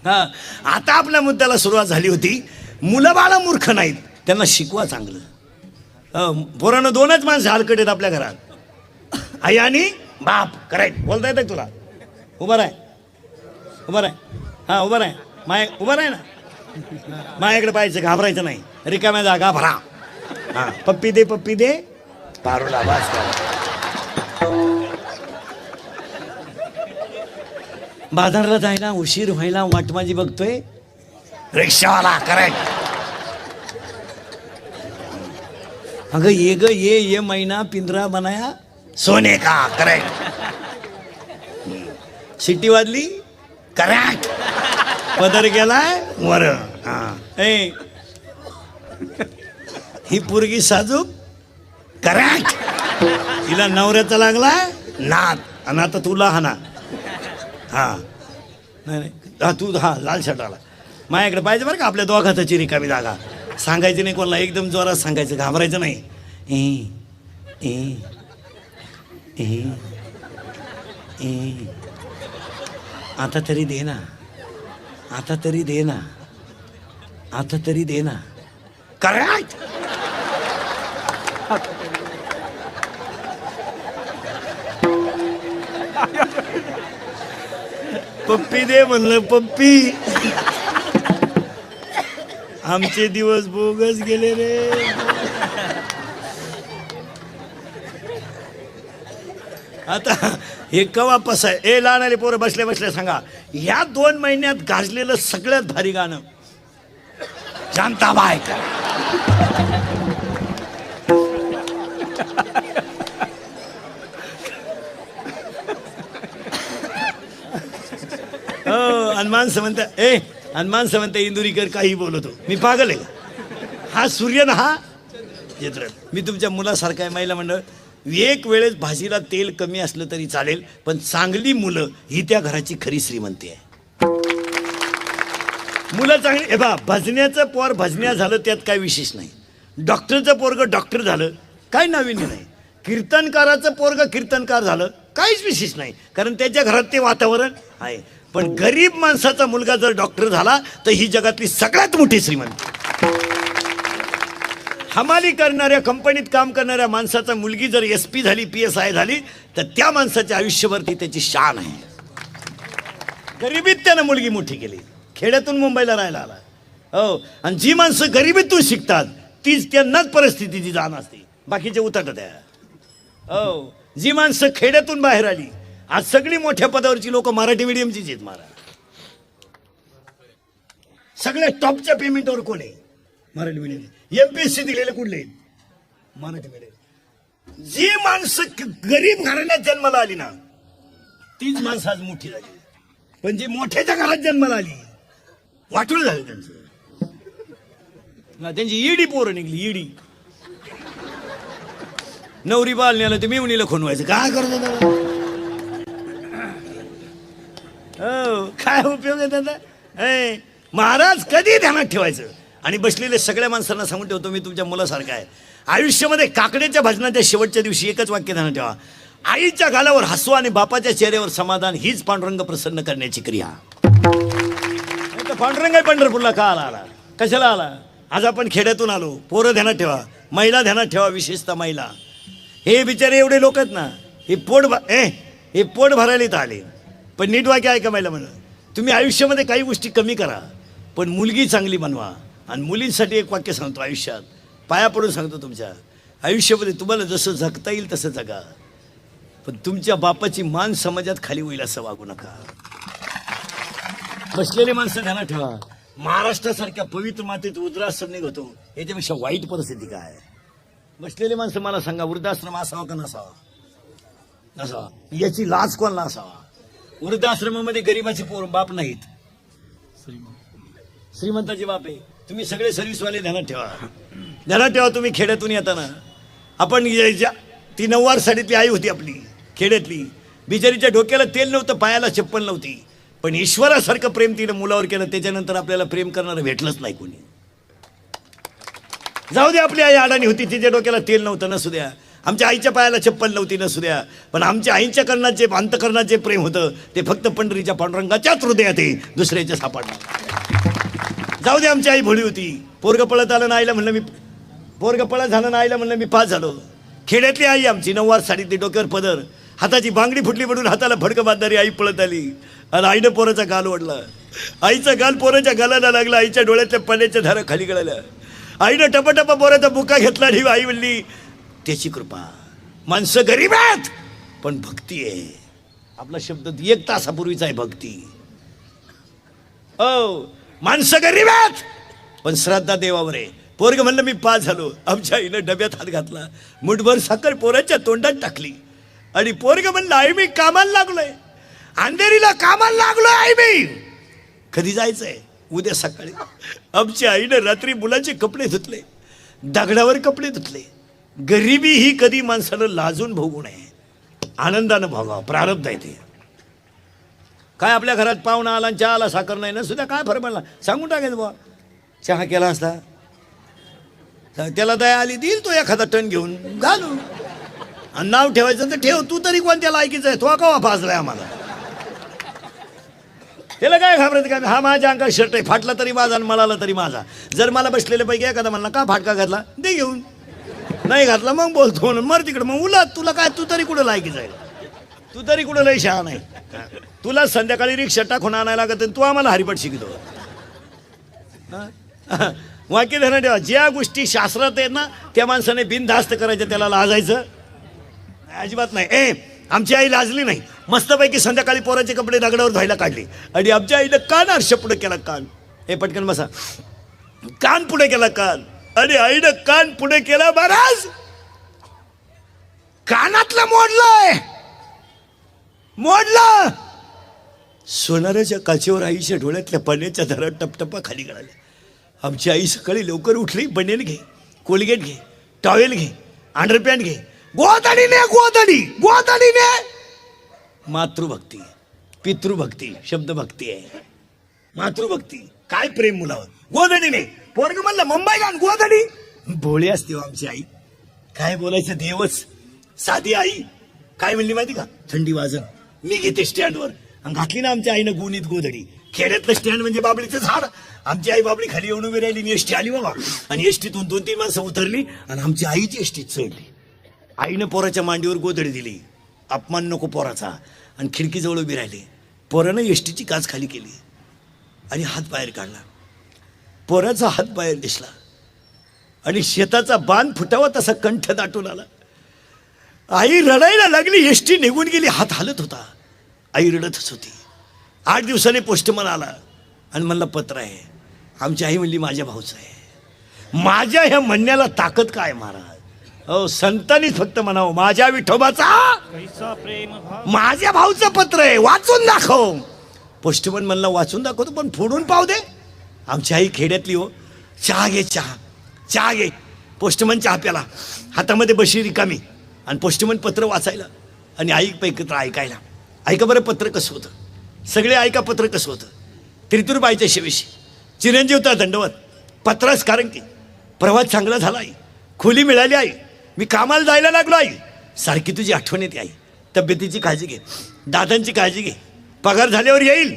हा, आता आपल्या मुद्द्याला सुरुवात झाली होती. मुलं बाळा मूर्ख नाहीत, त्यांना शिकवा चांगलं. पोरानं 2च माणसं हलकट आहेत आपल्या घरात, आई आणि बाप. करेक्ट बोलता येतं तुला? उभा राय, उभा राय. हा उभा राय, माय उभा राय ना. माझ्याकडे पाहायचं, घाबरायचं नाही. रिकाम्या जागा भरा. हा, पप्पी दे पप्पी दे. पारोला वास करा. बाजारला जायला उशीर व्हायला वाट माझी बघतोय रिक्षावाला. करेक्ट. अगं ये ग ये महिना पिंजरा बनाया सोने का. करेक्ट. शिट्टी वाजली. करेक्ट. पदर गेलाय वर. ए ही पोरगी साजूक. करेक्ट. तिला नवऱ्याचा लागलाय नाद, आणि आता तुला हा ना. हा नाही हा तू हा लाल शर्ट आला. माझ्याकडे पाहिजे बरं का आपल्या दोघाताची रिकामी जागा. सांगायचं नाही कोणाला, एकदम जोरात सांगायचं, घाबरायचं नाही. ए ए ए ए आता तरी दे ना, आता तरी दे ना, आता तरी दे ना. करेक्ट. पप्पी दे म्हणलं, पप्पी. आमचे दिवस बोगस गेले रे. आता हे कवा आहे. ए लहानाले पोरं बसल्या बसल्या सांगा, ह्या 2 महिन्यात गाजलेलं सगळ्यात भारी गाणं शांताबाई. आणि माणसं म्हणतात ए, आणि माणसं म्हणतात इंदुरीकर काही बोलतो. मी पागल आहे. हा सूर्य ना, हा चित्र. मी तुमच्या मुलासारखा आहे. महिला मंडळ, एक वेळेस भाजीला तेल कमी असलं तरी चालेल, पण चांगली मुलं ही त्या घराची खरी श्रीमंती आहे. मुलं चांगली. हे बा, भजण्याचं पोर भजन्या झालं त्यात काय विशेष नाही. डॉक्टरचं पोरग डॉक्टर झालं काय नाविन्य नाही. कीर्तनकाराचं पोरग कीर्तनकार झालं काहीच विशेष नाही, कारण त्याच्या घरात ते वातावरण आहे. पण गरीब माणसाचा मुलगा जर डॉक्टर झाला तर ही जगातली सगळ्यात मोठी श्रीमंती. हमाली करणाऱ्या, कंपनीत काम करणाऱ्या माणसाचा मुलगी जर SP झाली, PSI झाली, तर त्या माणसाच्या आयुष्यभरती त्याची शान आहे. गरिबीत त्यानं मुलगी मोठी केली, खेड्यातून मुंबईला राहायला आला. हो, आणि जी माणसं गरिबीतून शिकतात तीच त्यांनाच परिस्थितीची जाण असते, बाकीचे उतरतात. हो, जी माणसं खेड्यातून बाहेर आली, आज सगळी मोठ्या पदावरची लोक मराठी मीडियमचीच आहेत. महाराज सगळ्या टॉपच्या पेमेंटवर कोण आहे? मराठी मीडियम. MPSC दिलेले कुठले? मराठी मीडियम. जी माणसं गरीब घराण्यात जन्माला आली ना, तीच माणसं आज मोठी झाली. पण जी मोठ्याच्या घरात जन्माला आली, वाटून झालं त्यांचं. त्यांची ईडी पोरं निघली. ईडी नवरी बाल नेलं ते मिवणीला खुणवायचं. काय करत हो, काय उपयोग आहे त्याचा? महाराज कधी ध्यानात ठेवायचं. आणि बसलेल्या सगळ्या माणसांना सांगून ठेवतो, मी तुमच्या मुलासारखा आहे. आयुष्यामध्ये काकड्याच्या भजनाच्या शेवटच्या दिवशी एकच वाक्य ध्यानात ठेवा, आईच्या गालावर हसू आणि बापाच्या चेहऱ्यावर समाधान, हीच पांडुरंग प्रसन्न करण्याची क्रिया. पांडुरंग पंढरपूरला का आला? कशाला आला? आज आपण खेड्यातून आलो. पोरं ध्यानात ठेवा, महिला ध्यानात ठेवा, विशेषतः महिला. हे बिचारे एवढे लोक आहेत ना, हे पोट भरायला इथं आले. पण नीट वाक्य ऐका महिला म्हणून, तुम्ही आयुष्यामध्ये काही गोष्टी कमी करा, पण मुलगी चांगली बनवा. आणि मुलींसाठी एक वाक्य सांगतो, आयुष्यात पाया पडून सांगतो, तुमच्या आयुष्यामध्ये तुम्हाला जसं जगता येईल तसं जगा, पण तुमच्या बापाची मान समाजात खाली होईल असं वागू नका. बसलेले माणसं ध्यानात ठेवा, महाराष्ट्रासारख्या पवित्र मातेत वृद्धाश्रम निघतो, याच्यापेक्षा वाईट परिस्थिती काय? बसलेले माणसं मला सांगा, वृद्धाश्रम असावा का नसावा? असावा, याची लाज कोणाला असावा. वृद्धाश्रमामध्ये गरीबाचे पोर बाप नाहीत, श्रीमंताचे बाप आहे. तुम्ही सगळे सर्व्हिसवाले ध्यानात ठेवा, ध्यानात ठेवा. तुम्ही खेड्यातून येताना आपण ती 9वार साडीतली आई होती आपली खेड्यातली, बिचारीच्या डोक्याला तेल नव्हतं, पायाला चप्पल नव्हती, पण ईश्वरासारखं प्रेम तिनं मुलावर केलं. त्याच्यानंतर आपल्याला प्रेम करणारं भेटलंच नाही कोणी. जाऊ दे, आपली आई अडाणी होती, तिच्या डोक्याला तेल नव्हतं, नसू द्या. आमच्या आईच्या पायाला चप्पल नव्हती, नसू द्या. पण आमच्या आईच्या कर्णाचे अंतकरणाचे प्रेम होतं ते फक्त पंढरीच्या पांडुरंगाच्याच हृदयात आहे, दुसऱ्याच्या सापडणार. जाऊ दे, आमची आई भोळी होती. पोरग पळत आलं ना आईला म्हणलं मी, पोरग पळत झालं ना आईला म्हणलं मी पास झालो. खेड्यातली आई आमची 9वार साडीतली, डोक्यावर पदर, हाताची बांगडी फुटली म्हणून हाताला फडकं बांधणारी आई पळत आली आणि आईनं पोराचा गाल ओढला. आईचा गाल पोराच्या गालाला लागला, आईच्या डोळ्यातल्या पाण्याच्या धारा खाली गळाल्या. आईनं टपाटपा पोराचा बुका घेतला आणि आई म्हणली त्याची कृपा. माणसं गरीब आहेत पण भक्ती आहे. आपला शब्द 1 तासापूर्वीचा आहे, भक्ती. माणसं गरीब आहेत पण श्रद्धा देवावर आहे. पोरग म्हणलं मी पास झालो. आमच्या आईनं डब्यात हात घातला, मुठभर साखर पोराच्या तोंडात टाकली आणि पोरग म्हणलं आई मी कामाला लागलोय, अंधेरीला कामाला लागलोय आई मी. कधी जायचंय? उद्या सकाळी. आमच्या आईनं रात्री मुलाचे कपडे धुतले, दगडावर कपडे धुतले. गरिबी ही कधी माणसानं लाजून भोगू नये, आनंदानं भोगावं. प्रारब्ध आहे ते. काय आपल्या घरात पाहुणा आला, चहा आला, साखर नाही ना सुद्धा काय फरक पडला, सांगून टाकायचं बुवा. चहा केला असता, त्याला दया आली देईल तो एखादा टन घेऊन घालू. आणि नाव ठेवायचं तर ठेव, तू तरी कोणत्याला ऐकीचं आहे? तो कवा फासलाय आम्हाला, त्याला काय घाबरत काय? हा माझ्या अंगात शर्ट आहे, फाटला तरी माझा आणि मळाला तरी माझा. जर मला बसलेल्या पैकी एखादा म्हणला का फाटका घातला, दे घेऊन. नाही घातला मग बोलतो म्हणून मर तिकडे. मग उलट तुला काय, तू तरी कुठं लायकीच आहे? तू तरी कुठं लय शहा नाही. तुला संध्याकाळी रिक्षा टाकून आणायला लागत आणि तू आम्हाला हरिपाठ शिकतो. वाक्य ध्यानात ठेवा, ज्या गोष्टी शास्त्रात आहेत ना त्या माणसाने बिनधास्त करायच्या, त्याला लाजायचं अजिबात नाही. आमची आई लाजली नाही. मस्तपैकी संध्याकाळी पोराचे कपडे दगडावर धुवायला काढले आणि आमच्या आईनं कान आरशा पुढे केला. कान पटकन बसा, कान पुढे केला कान. आणि आईनं कान पुढे केला, महाराज कानातलं मोडलं. सोनाराच्या काचेवर आईच्या डोळ्यातल्या पाण्याच्या धारा टपटपा खाली गळाल्या. आमची आई सकाळी लवकर उठली, बनेल घे, कोलगेट घे, टॉवेल घे, अंडरपॅन्ट घे, गोधडीने. मातृभक्ती, पितृभक्ती, शब्दभक्ती आहे. मातृभक्ती, काय प्रेम मुलावर. गोधडीने पोरग म्हणलं मुंबईला गोधडी. भोळी असते हो आमची आई, काय बोलायचं देवच. साधी आई काय म्हणली माहिती का? थंडी वाजन मी घेते स्टँडवर. आणि घातली ना आमच्या आईनं गुणीत गोधडी. खेड्यातलं स्टँड म्हणजे बाबळीचं झाड. आमची आई बाबळी खाली येऊन उभी राहिली आणि एसटी आली बाबा. आणि एसटीतून 2-3 माणसं उतरली आणि आमची आईची एसटीत चढली. आईनं पोराच्या मांडीवर गोधडी दिली, अपमान नको पोराचा, आणि खिडकीजवळ उभी राहिली. पोरानं एसटीची काच खाली केली आणि हात बाहेर काढला. पोराचा हात बाहेर दिसला आणि शेताचा बांध फुटावा तसा कंठ दाटून आला. आई रडायला लागली. एसटी निघून गेली. हात हालत होता. आई रडतच होती. 8 दिवसांनी पोस्टमन आला आणि म्हणला पत्र आहे. आमची आई म्हणली माझ्या भाऊचं आहे. माझ्या ह्या म्हणण्याला ताकद काय महाराज? संतांनी फक्त म्हणावं माझ्या विठोबाचा माझ्या भाऊचं पत्र आहे, वाचून दाखव. पोस्टमन म्हणला वाचून दाखवतो पण फोडून पाहू दे. आमची आई खेड्यातली हो. चहा घे. पोस्टमन चहा प्याला, हातामध्ये बशी रिकामी आणि पोस्टमन पत्र वाचायला आणि आई पैकत्र ऐकायला. ऐका बरं पत्र कसं होतं, सगळे ऐका पत्र कसं होतं. त्रितुरबाईच्या शेवेशी चिरंजीवता दंडवत. पत्रास कारण की प्रवास चांगला झाला आई, खोली मिळाली आई, मी कामाला जायला लागलो आई, सारखी तुझी आठवण येते आई, तब्येतीची काळजी घे, दादांची काळजी घे, पगार झाल्यावर येईल,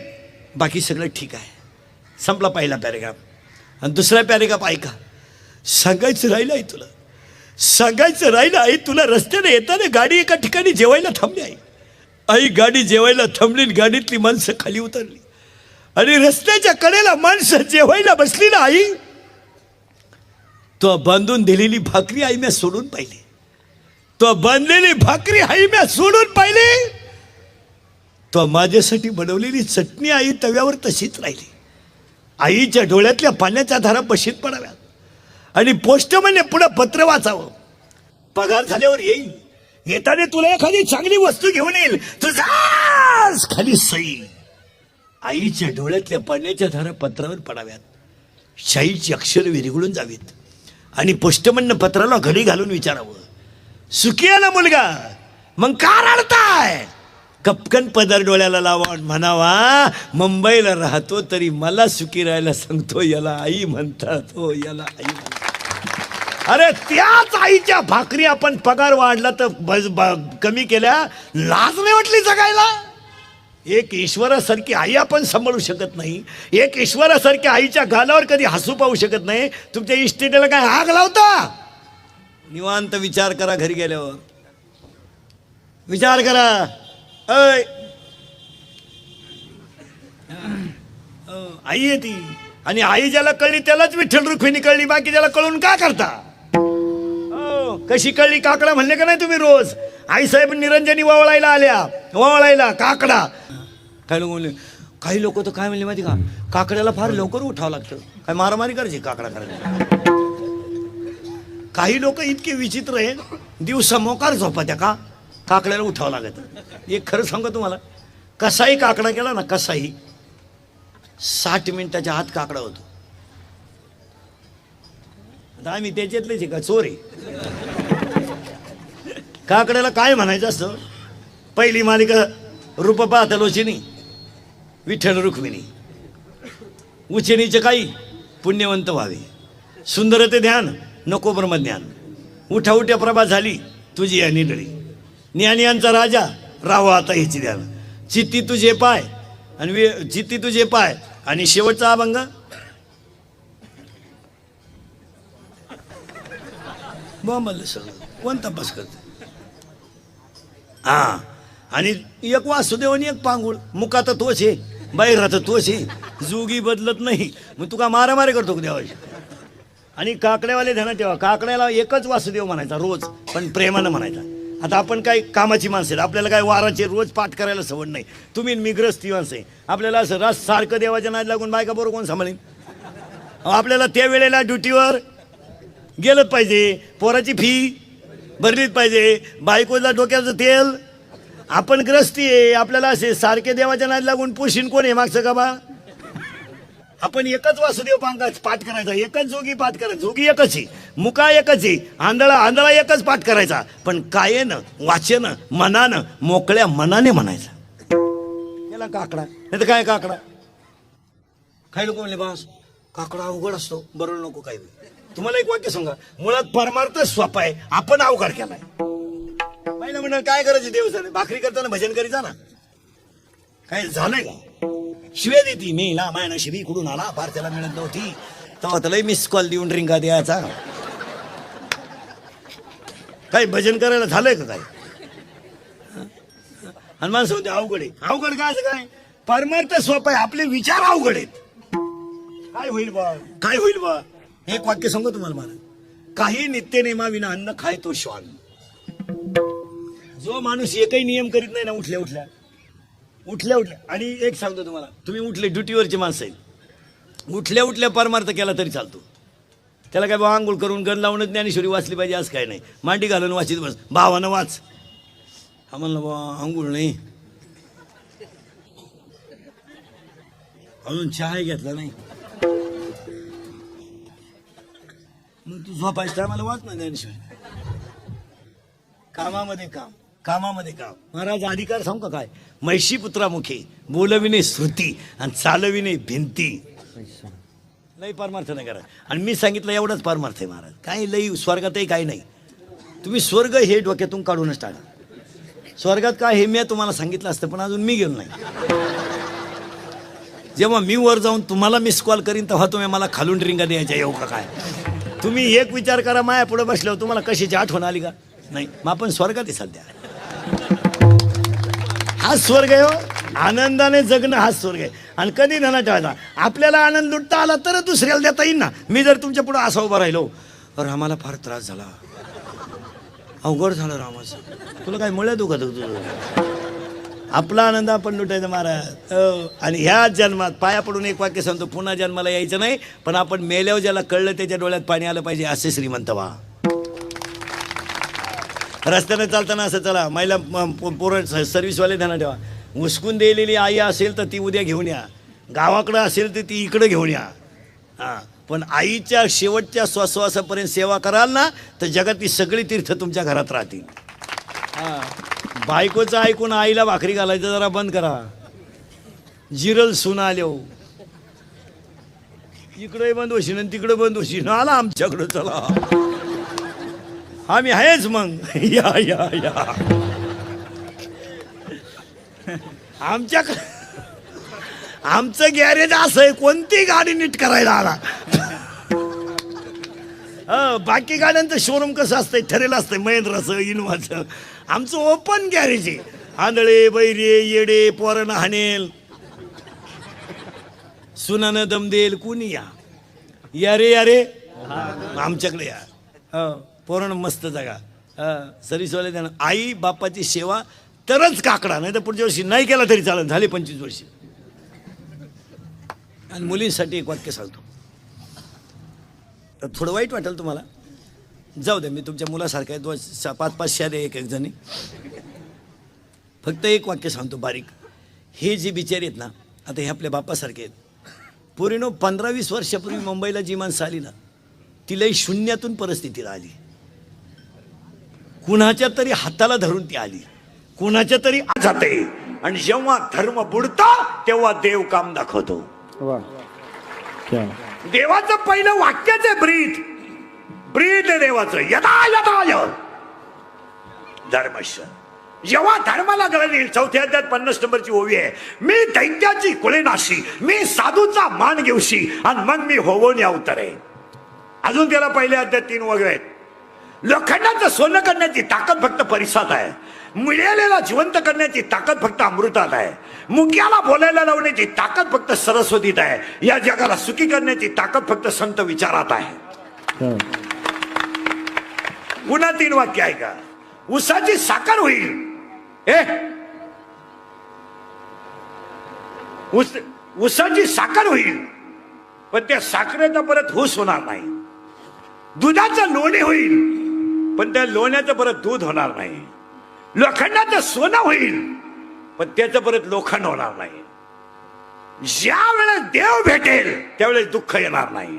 बाकी सगळं ठीक आहे. संपला पहिला पॅरेग्राफ. आणि दुसरा पॅरेग्राफ ऐका. सांगायचं राहिलं आई तुला, सांगायचं राहिलं आई तुला. रस्त्याने येताना गाडी एका ठिकाणी जेवायला थांबली आई. आई गाडी जेवायला थांबली, गाडीतली माणसं खाली उतरली आणि रस्त्याच्या कडेला माणसं जेवायला बसली ना आई. तो बांधून दिलेली भाकरी आई मी सोडून पाहिली, तो बांधलेली भाकरी आई मी सोडून पाहिली, तो माझ्यासाठी बनवलेली चटणी आई तव्यावर तशीच राहिली. आईच्या डोळ्यातल्या पाण्याच्या धारा बशीत पडाव्यात आणि पोस्टमनने पुढे पत्र वाचावं, पगार झाल्यावर येईल, येताना तुला एखादी चांगली वस्तू घेऊन येईल, तुझाच खाली सई. आईच्या डोळ्यातल्या पाण्याच्या धारा पत्रावर पडाव्यात, शाईची अक्षर विरघळून जावीत आणि पोस्टमननं पत्राला घडी घालून विचारावं, सुखी आहे ना मुलगा, मग का रडताय? कपकन पदर डोळ्याला लावा, म्हणावा मुंबईला राहतो तरी मला सुखी राहायला सांगतो, याला आई म्हणतात, हो याला आई म्हणतात. अरे त्याच आईच्या भाकरी आपण पगार वाढला तर कमी केल्या, लाज नाही वाटली जगायला? एक ईश्वरासारखी आई आपण सांभाळू शकत नाही, एक ईश्वरासारखी आईच्या गालावर कधी हसू पाहू शकत नाही, तुमच्या इस्टेटीला काय आग लावता? निवांत विचार करा, घरी गेल्यावर विचार करा. अय आई आहे ती, आणि आई ज्याला कळली त्यालाच विठ्ठल रुक्मिणी कळली, बाकी ज्याला कळून का करता? कशी कळली? काकडा म्हणले का नाही तुम्ही रोज? आईसाहेब निरंजनी वळायला आल्या, वळायला काकडा. काही लोक तर काय म्हणले माहिती का, काकड्याला फार लवकर उठावं लागतं, काय मारामारी करायची काकडा करायला. काही लोक इतके विचित्र आहे, दिवसा मोकार झोपत्या का काकड्याला उठावं लागत. एक खरं सांगतो तुम्हाला, कसाही काकडा केला ना, कसाही 60 मिनिटाच्या आत काकडा होतो. आता आम्ही त्याच्यातलेच का चोर आहे? काकड्याला काय म्हणायचं असतं? पहिली मालिका रूप पाहता लोचिनी, विठ्ठल रुक्मिणी. उचेनीचे काही पुण्यवंत व्हावे, सुंदरते ध्यान नको ब्रह्मज्ञान. उठा उठ्या प्रभा झाली तुझी या निडळी, ज्ञानियांचा राजा राहावा आता ह्याची ध्यान. चित्ती तुझे पाय आणि चित्ती तुझे पाय आणि शेवटचा अभंग, बॉम्बल सगळं कोण तपास करते? हा, आणि एक वासुदेव आणि एक पांगुळ. मुखात तोच आहे, बाहेर राहतं तोच आहे, जोगी बदलत नाही. मग तू का मारामारी करतो का देवाची? आणि काकड्यावाले ध्यानात ठेवा, काकड्याला एकच वासुदेव म्हणायचा रोज, पण प्रेमानं म्हणायचा. आता आपण काय कामाची माणसं आहेत, आपल्याला काय वाराचे रोज पाठ करायला सवड नाही. तुम्ही मिग्रस्ती माणसं आहे, आपल्याला असं रास सारखं देवाच्या नाद लागून बायका बरोबर कोण सांभाळेल? आपल्याला त्या वेळेला ड्युटीवर गेलंच पाहिजे, पोराची फी भरलीच पाहिजे, बायकोला डोक्याचं तेल. आपण ग्रस्ती आहे, आपल्याला असे सारखे देवाच्या नाद लागून पोशीन कोण आहे मागचं का बा? आपण एकच वासुदेव पाठ करायचा, एकच जोगी पाठ करायचा, जोगी एकच आहे, मुका एकच आहे, आंधळा एकच पाठ करायचा, पण कायेनं वाचेनं मनानं मोकळ्या मनाने म्हणायचा. याला काकडा नाही तर काय काकडा? काही लोक म्हणले बास काकडा अवघड असतो, बरोबर नको. काही तुम्हाला एक वाक्य सांगा, मुळात परमार्थ सोपा आहे, आपण अवघड केलाय. पहिला म्हणा काय करायचे देवस्थान, भाकरी करताना भजन करीचा ना, काय झालंय का? शिवे देती मी ला मायना शिवी कुठून आला, फार त्याला मिळत नव्हती, तेव्हा त्याला मिस कॉल देऊन रिंगा द्यायचा. काही भजन करायला झालंय का काय? आणि माणसं होते अवघड आहे. अवघड काय असं काय? परमार्थ सोपा आहे, आपले विचार अवघड आहेत. काय होईल बा, काय होईल बा? एक वाक्य सांगतो तुम्हाला मला, काही नित्यनेमा विना अन्न खाय तो श्वान. जो माणूस एकही नियम करीत नाही ना, उठल्या उठल्या आणि एक सांगतो तुम्हाला, तुम्ही उठले ड्युटीवरचे माणसं आहेत, उठल्या उठल्या परमार्थ केला तरी चालतो. त्याला काय बा आंघोळ करून गण लावूनच ज्ञानेश्वरी वाचली पाहिजे असं काय नाही, मांडी घालून वाचित बस, भावानं वाच. हा म्हणलं बा आंघोळ नाही, अजून चहा घेतला नाही, मग तू झोपायचं मला वाच ना ज्ञानेश्वरी. कामामध्ये काम, कामामध्ये काम. महाराज अधिकार सांगू का काय? म्हैशी पुत्रामुखे बोलविणे श्रुती आणि चालविणे भिंती. लई परमार्थ नाही करा. आणि मी सांगितलं एवढाच परमार्थ आहे महाराज, काही लई स्वर्गातही काही नाही. तुम्ही स्वर्ग हे डोक्यातून काढूनच टाका. स्वर्गात काय हे मी तुम्हाला सांगितलं असतं, पण अजून मी गेलो नाही. जेव्हा मी वर जाऊन तुम्हाला मिस कॉल करीन तेव्हा तुम्ही मला खालून रिंगा द्यायच्या येऊ का काय? तुम्ही एक विचार करा, माया पुढे बसल्यावर तुम्हाला कशाची आठवण आली का? नाही. मग आपण स्वर्गात आहे सध्या. हा स्वर्ग आहे हो, आनंदाने जगणं हा स्वर्ग आहे. आणि कधी ध्यानात ठेवायचा, आपल्याला आनंद लुटता आला तर दुसऱ्याला देता येईल ना. मी जर तुमच्या पुढे असा उभा राहिलो, रामाला फार त्रास झाला, अवघड झालं रामाचं, तुला काय मुळे दुखत तुझं? आपला आनंद आपण लुटायचा महाराज. आणि ह्या जन्मात पाया पडून एक वाक्य सांगतो, पुन्हा जन्माला यायचं नाही, पण आपण मेल्यावर ज्याला कळलं त्याच्या डोळ्यात पाणी आलं पाहिजे, असे श्रीमंत व्हा. रस्त्याने चालताना असं चला महिला पोरं सर्व्हिसवाले ध्यानात ठेवा. हुसकून दिलेली आई असेल तर ती उद्या घेऊन या, गावाकडं असेल तर ती इकडं घेऊन या. हां, पण आईच्या शेवटच्या श्वासापर्यंत सेवा कराल ना तर जगातली सगळी तीर्थ तुमच्या घरात राहतील. हां, बायकोचं ऐकून आईला भाकरी घालायचं जरा बंद करा. जिरल सुना आले हो, इकडे बंद होशील आणि तिकडे बंद होशील, आला आमच्याकडं चला आम्ही आहेच मग. या या या आमचं गॅरेज असं आहे, कोणती गाडी नीट करायला आला. बाकी गाड्यांचं शोरूम कसं असतंय ठरेल असतंय, महेंद्राचं इनोव्हाचं. आमचं ओपन गॅरेज आहे. आंधळे बैरे येडे पोरानं हाणेल, सुनानं दम देईल, कुणी या या रे या रे आमच्याकडे या. पोरानं मस्त जागा. सर्विसवाले त्यानं आई बापाची सेवा तरच काकडा, नाही तर पुढच्या वर्षी नाही केला तरी चालेल. झाले 25 वर्षी. आणि मुलींसाठी एक वाक्य सांगतो, तर थोडं वाईट वाटेल तुम्हाला, जाऊ दे, मी तुमच्या मुलासारखं आहे. 5-5 शादे एक जणी. फक्त एक वाक्य सांगतो बारीक. हे जे बिचारी आहेत ना, आता हे आपल्या बापासारखे आहेत. पोरीनो 15-20 वर्षापूर्वी मुंबईला जी माणसं आली ना, तिलाही शून्यातून परिस्थितीला आली. कुणाच्या तरी हाताला धरून ती आली, कुणाच्या तरी जाते. आणि जेव्हा धर्म बुडतो तेव्हा देव काम दाखवतो. देवाचं पहिलं वाक्यच आहे ब्रीद. ब्रीद आहे देवाचं. यदा यदाय धर्मश्य. जेव्हा धर्माला गळण येईल, 4थ्या अध्यायात 50 नंबरची ओवी आहे. मी दैत्याची कुळेनाशी, मी साधूचा मान घेऊशी, आणि मग मी होवून या उतरे. अजून त्याला पहिले अध्यायात 3 वगैरे आहेत. लोखंडाचं सोनं करण्याची ताकद फक्त परिसात आहे. मिळालेला जिवंत करण्याची ताकद फक्त अमृतात आहे. मुक्याला बोलायला लावण्याची ताकद फक्त सरस्वतीत आहे. या जगाला सुखी करण्याची ताकद फक्त संत विचारात आहे. पुन्हा 3 वाक्य आहे का. उसाची साखर होईल. उसाची साखर होईल, पण त्या साखरेचा परत हुस होणार नाही. दुधाचं लोणी होईल, पण त्या लोण्याचं परत दूध होणार नाही. लोखंडाचं सोनं होईल, पण त्याचं परत लोखंड होणार नाही. ज्या वेळेस देव भेटेल त्यावेळेस दुःख येणार नाही.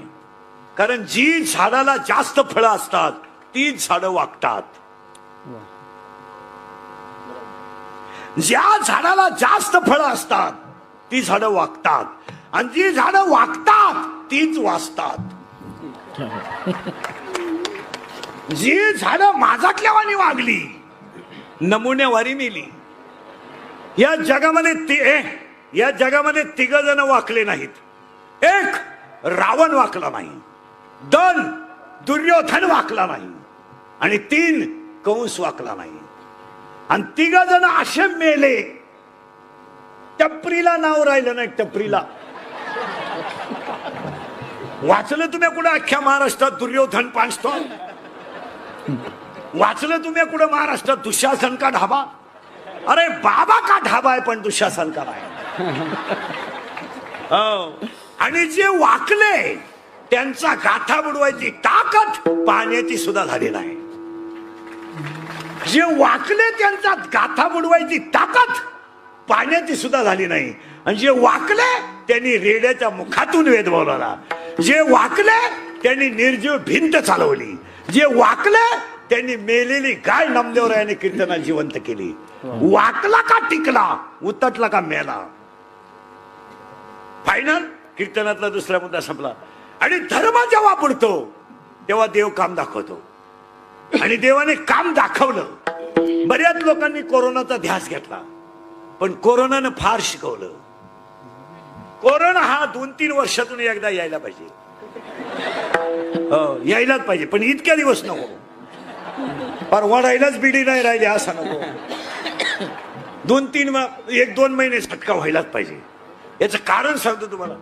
कारण जी झाडाला जास्त फळं असतात ती झाडं वागतात. ज्या झाडाला जास्त फळं असतात ती झाडं वागतात, आणि जी झाडं वागतात तीच वाचतात. जी झाडं माझातल्यावानी वागली, नमुन्यावारी मेली. या जगामध्ये 3 जण वाकले नाहीत. 1 रावण वाकला नाही, 2 दुर्योधन वाकला नाही, आणि 3 कंस वाकला नाही. आणि 3 जण असे मेले, टपरीला नाव राहिलं नाही. टपरीला वाचलं तुम्ही कुठं अख्ख्या महाराष्ट्रात दुर्योधन पाणस्थळ? वाचलं तुम्ही कुठं महाराष्ट्रात दुःशासन का ढाबा? अरे बाबा का ढाबा आहे, पण दुःशासन का नाही. आणि जे वाकले त्यांचा गाथा बुडवायची ताकद पाण्याची सुद्धा झाली नाही. जे वाकले त्यांचा गाथा बुडवायची ताकद पाण्याची सुद्धा झाली नाही. आणि जे वाकले त्यांनी रेड्याच्या मुखातून वेद बोलवला. जे वाकले त्यांनी निर्जीव भिंत चालवली. जे वाकले त्यांनी मेलेली गाय नामदेवरायाने कीर्तना जिवंत केली. वाकला का टिकला, उतटला का मेला. फायनल कीर्तनातला दुसरा मुद्दा संपला. आणि धर्म जेव्हा बुडतो तेव्हा देव काम दाखवतो. आणि देवाने काम दाखवलं. बऱ्याच लोकांनी कोरोनाचा ध्यास घेतला, पण कोरोनानं फार शिकवलं. कोरोना हा 2-3 वर्षातून एकदा यायला पाहिजे. यायलाच पाहिजे, पण इतक्या दिवस नको. पर वाढायलाच बिडी नाही राहिली असं नको. 1-2 महिने झटका व्हायलाच पाहिजे. याचं कारण सांगतो तुम्हाला.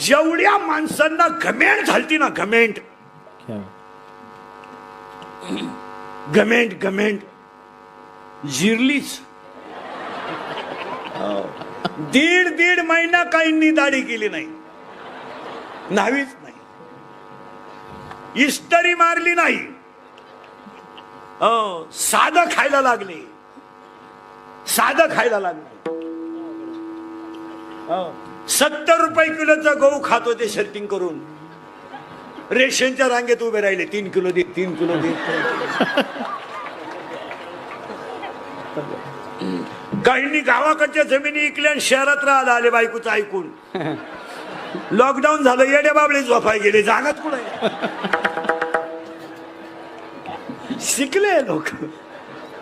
जेवढ्या माणसांना घमेंट झालती ना, घमेंट जिरलीच. 1.5 महिना काहींनी दाढी केली नाही, नाहीच नाही, इस्टरी मारली नाही. साधं खायला लागले, साधं खायला लागले. 70 रुपये किलोचा गहू खात होते शर्टिंग करून. रेशनच्या रांगेत उभे राहिले, 3 किलो दे, 3 किलो दे. काहींनी गावाकडच्या जमिनी इकल्या आणि शहरात राहायला आले बायकोचं ऐकून. लॉकडाऊन झालं, येडे बाबळे झोपाय गेले, जागाच कुठे. शिकले लोक.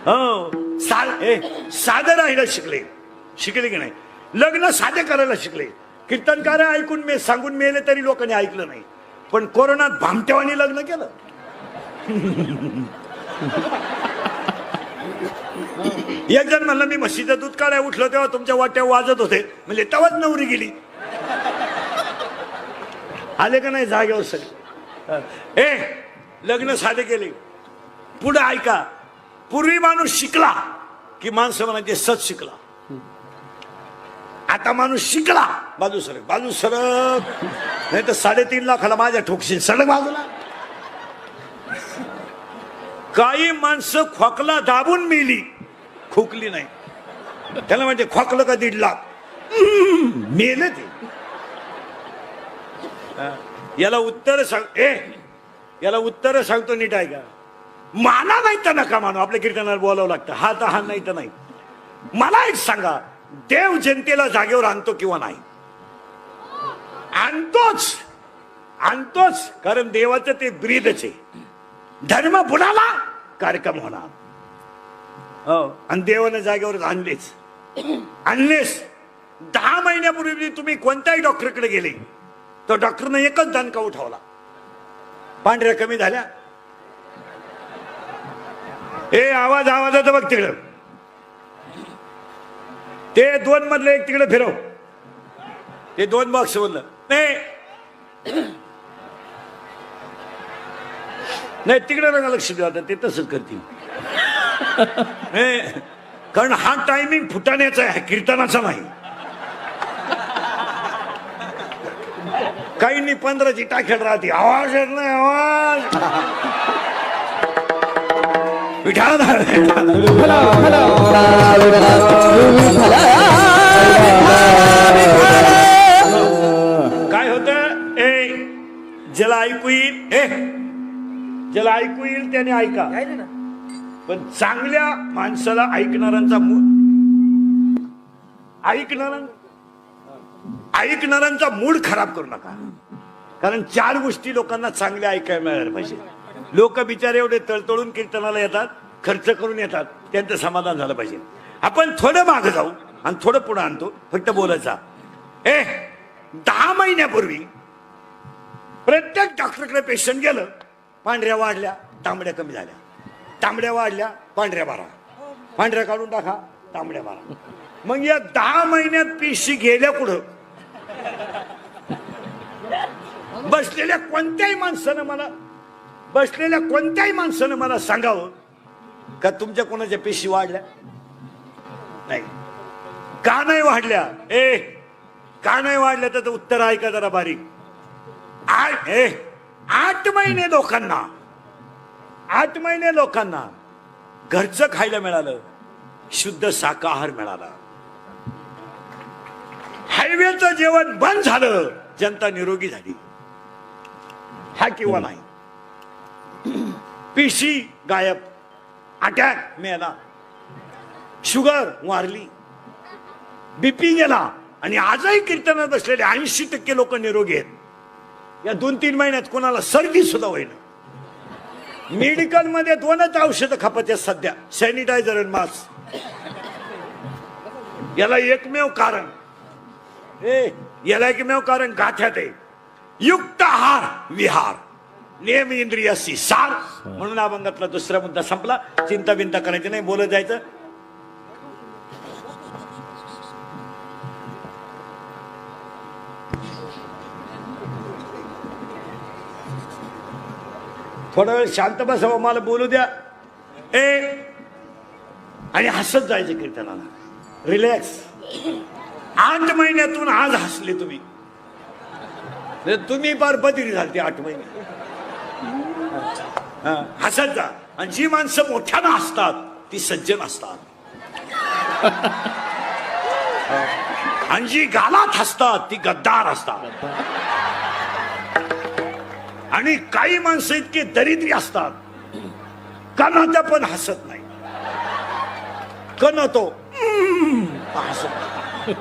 हो, साधं राहायला शिकले. शिकले की नाही? लग्न साधे करायला शिकले. कीर्तनकार ऐकून मी सांगून मेले तरी लोकांनी ऐकलं नाही. पण कोरोनात भामटेवानी लग्न केलं. एक जण म्हणलं मी म्हशीचं दूध काढाय उठलो तेव्हा तुमच्या वाट्या वाजत होते. म्हणजे तेव्हाच नवरी गेली. आले का नाही जागेवर सगळे. लग्न साधे केले. पुढे ऐका, पूर्वी माणूस शिकला की माणसं म्हणायचे सच शिकला. आता माणूस शिकला बाजू सरक, बाजू सरक, नाही तर 3.5 लाखाला माझ्या ठोकशील, सडक बाजूला. काही माणसं खोकला दाबून मेली, खोकली नाही. त्याला म्हणजे खोकलं का 1.5 लाख मेले ते. याला उत्तर सांग, याला उत्तर सांगतो नीट आहे का? मला नाही तर नका मानू, आपल्या कीर्तनाला बोलावं लागतं. हा तर हा, नाही तर नाही. मला एक सांगा, देव जनतेला जागेवर आणतो किंवा नाही? आणतोच, आणतोच. कारण देवाचं ते ब्रीदच आहे. धर्म बुडाला कार्यक्रम होणार. आणि देवानं जागेवर आणलेच, आणलेच. 10 महिन्यापूर्वी तुम्ही कोणत्याही डॉक्टरकडे गेले तर डॉक्टरनं एकच दणका उठवला, पांढऱ्या कमी झाल्या. आवाज आवाजाचं बघ तिकडं. ते 2 मधलं एक तिकडे फिरव. ते 2 बॉक्स बोललं नाही तिकडे नका लक्ष द्या. ते तसंच करतील. कारण हा टायमिंग फुटाण्याचा आहे, कीर्तनाचा नाही. काहींनी 15ची टाकेल राहते, आवाज येत नाही. आवाज काय होत? ज्याला ऐकू येईल, ज्याला ऐकू येईल त्याने ऐका. पण चांगल्या माणसाला ऐकणाऱ्यांचा मूड खराब करू नका. कारण 4 गोष्टी लोकांना चांगल्या ऐकायला मिळायला पाहिजे. लोक बिचारे एवढे तळतळून कीर्तनाला येतात, खर्च करून येतात, त्यांचं समाधान झालं पाहिजे. आपण थोडं मागे जाऊ आणि थोडं पुढे आणतो, फक्त बोलायचा. 10 महिन्यापूर्वी प्रत्येक डॉक्टरकडे पेशंट गेलं, पांढऱ्या वाढल्या, तांबड्या कमी झाल्या, तांबड्या वाढल्या, पांढऱ्या बारा, पांढऱ्या काढून टाका, तांबड्या बारा. मग या 10 महिन्यात पेशी गेल्या कुठं? बसलेल्या कोणत्याही माणसानं मला सांगावं का तुमच्या कोणाच्या पेशी वाढल्या? नाही. का नाही वाढल्या? का नाही वाढल्या? त्याचं उत्तर ऐका जरा बारीक. 8 महिने लोकांना घरचं खायला मिळालं, शुद्ध शाकाहार मिळाला. हायवेचं जेवण बंद झालं, जनता निरोगी झाली. हा किंवा नाही? पेशी गायब, अटॅक मेला, शुगर वारली, बीपी गेला. आणि आजही कीर्तनात बसलेले 80% लोक निरोगी आहेत. या 2-3 महिन्यात कोणाला सर्दी सुद्धा होईना. मेडिकल मध्ये 2च औषधं खपत आहेत सध्या, सॅनिटायझर आणि मास्क. याला एकमेव कारण गाठ्यात आहे. युक्त आहार विहार, नियम इंद्रियासी सार. म्हणून अभंगातला 2रा मुद्दा संपला. चिंता बिंता करायची नाही, बोलत जायचं. थोडा वेळ शांत बसावं, मला बोलू द्या. आणि हसत जायचं कीर्तनाला, रिलॅक्स. 8 महिन्यातून आज हसले तुम्ही, तुम्ही फार बदिरी झालते 8 महिने. हसत जा आणि जी माणसं मोठ्यानं असतात ती सज्जन असतात आणि जी गालात हसतात ती गद्दार असतात आणि काही माणसं इतके दरिद्री असतात कण पण हसत नाही कण तो हसत नाही.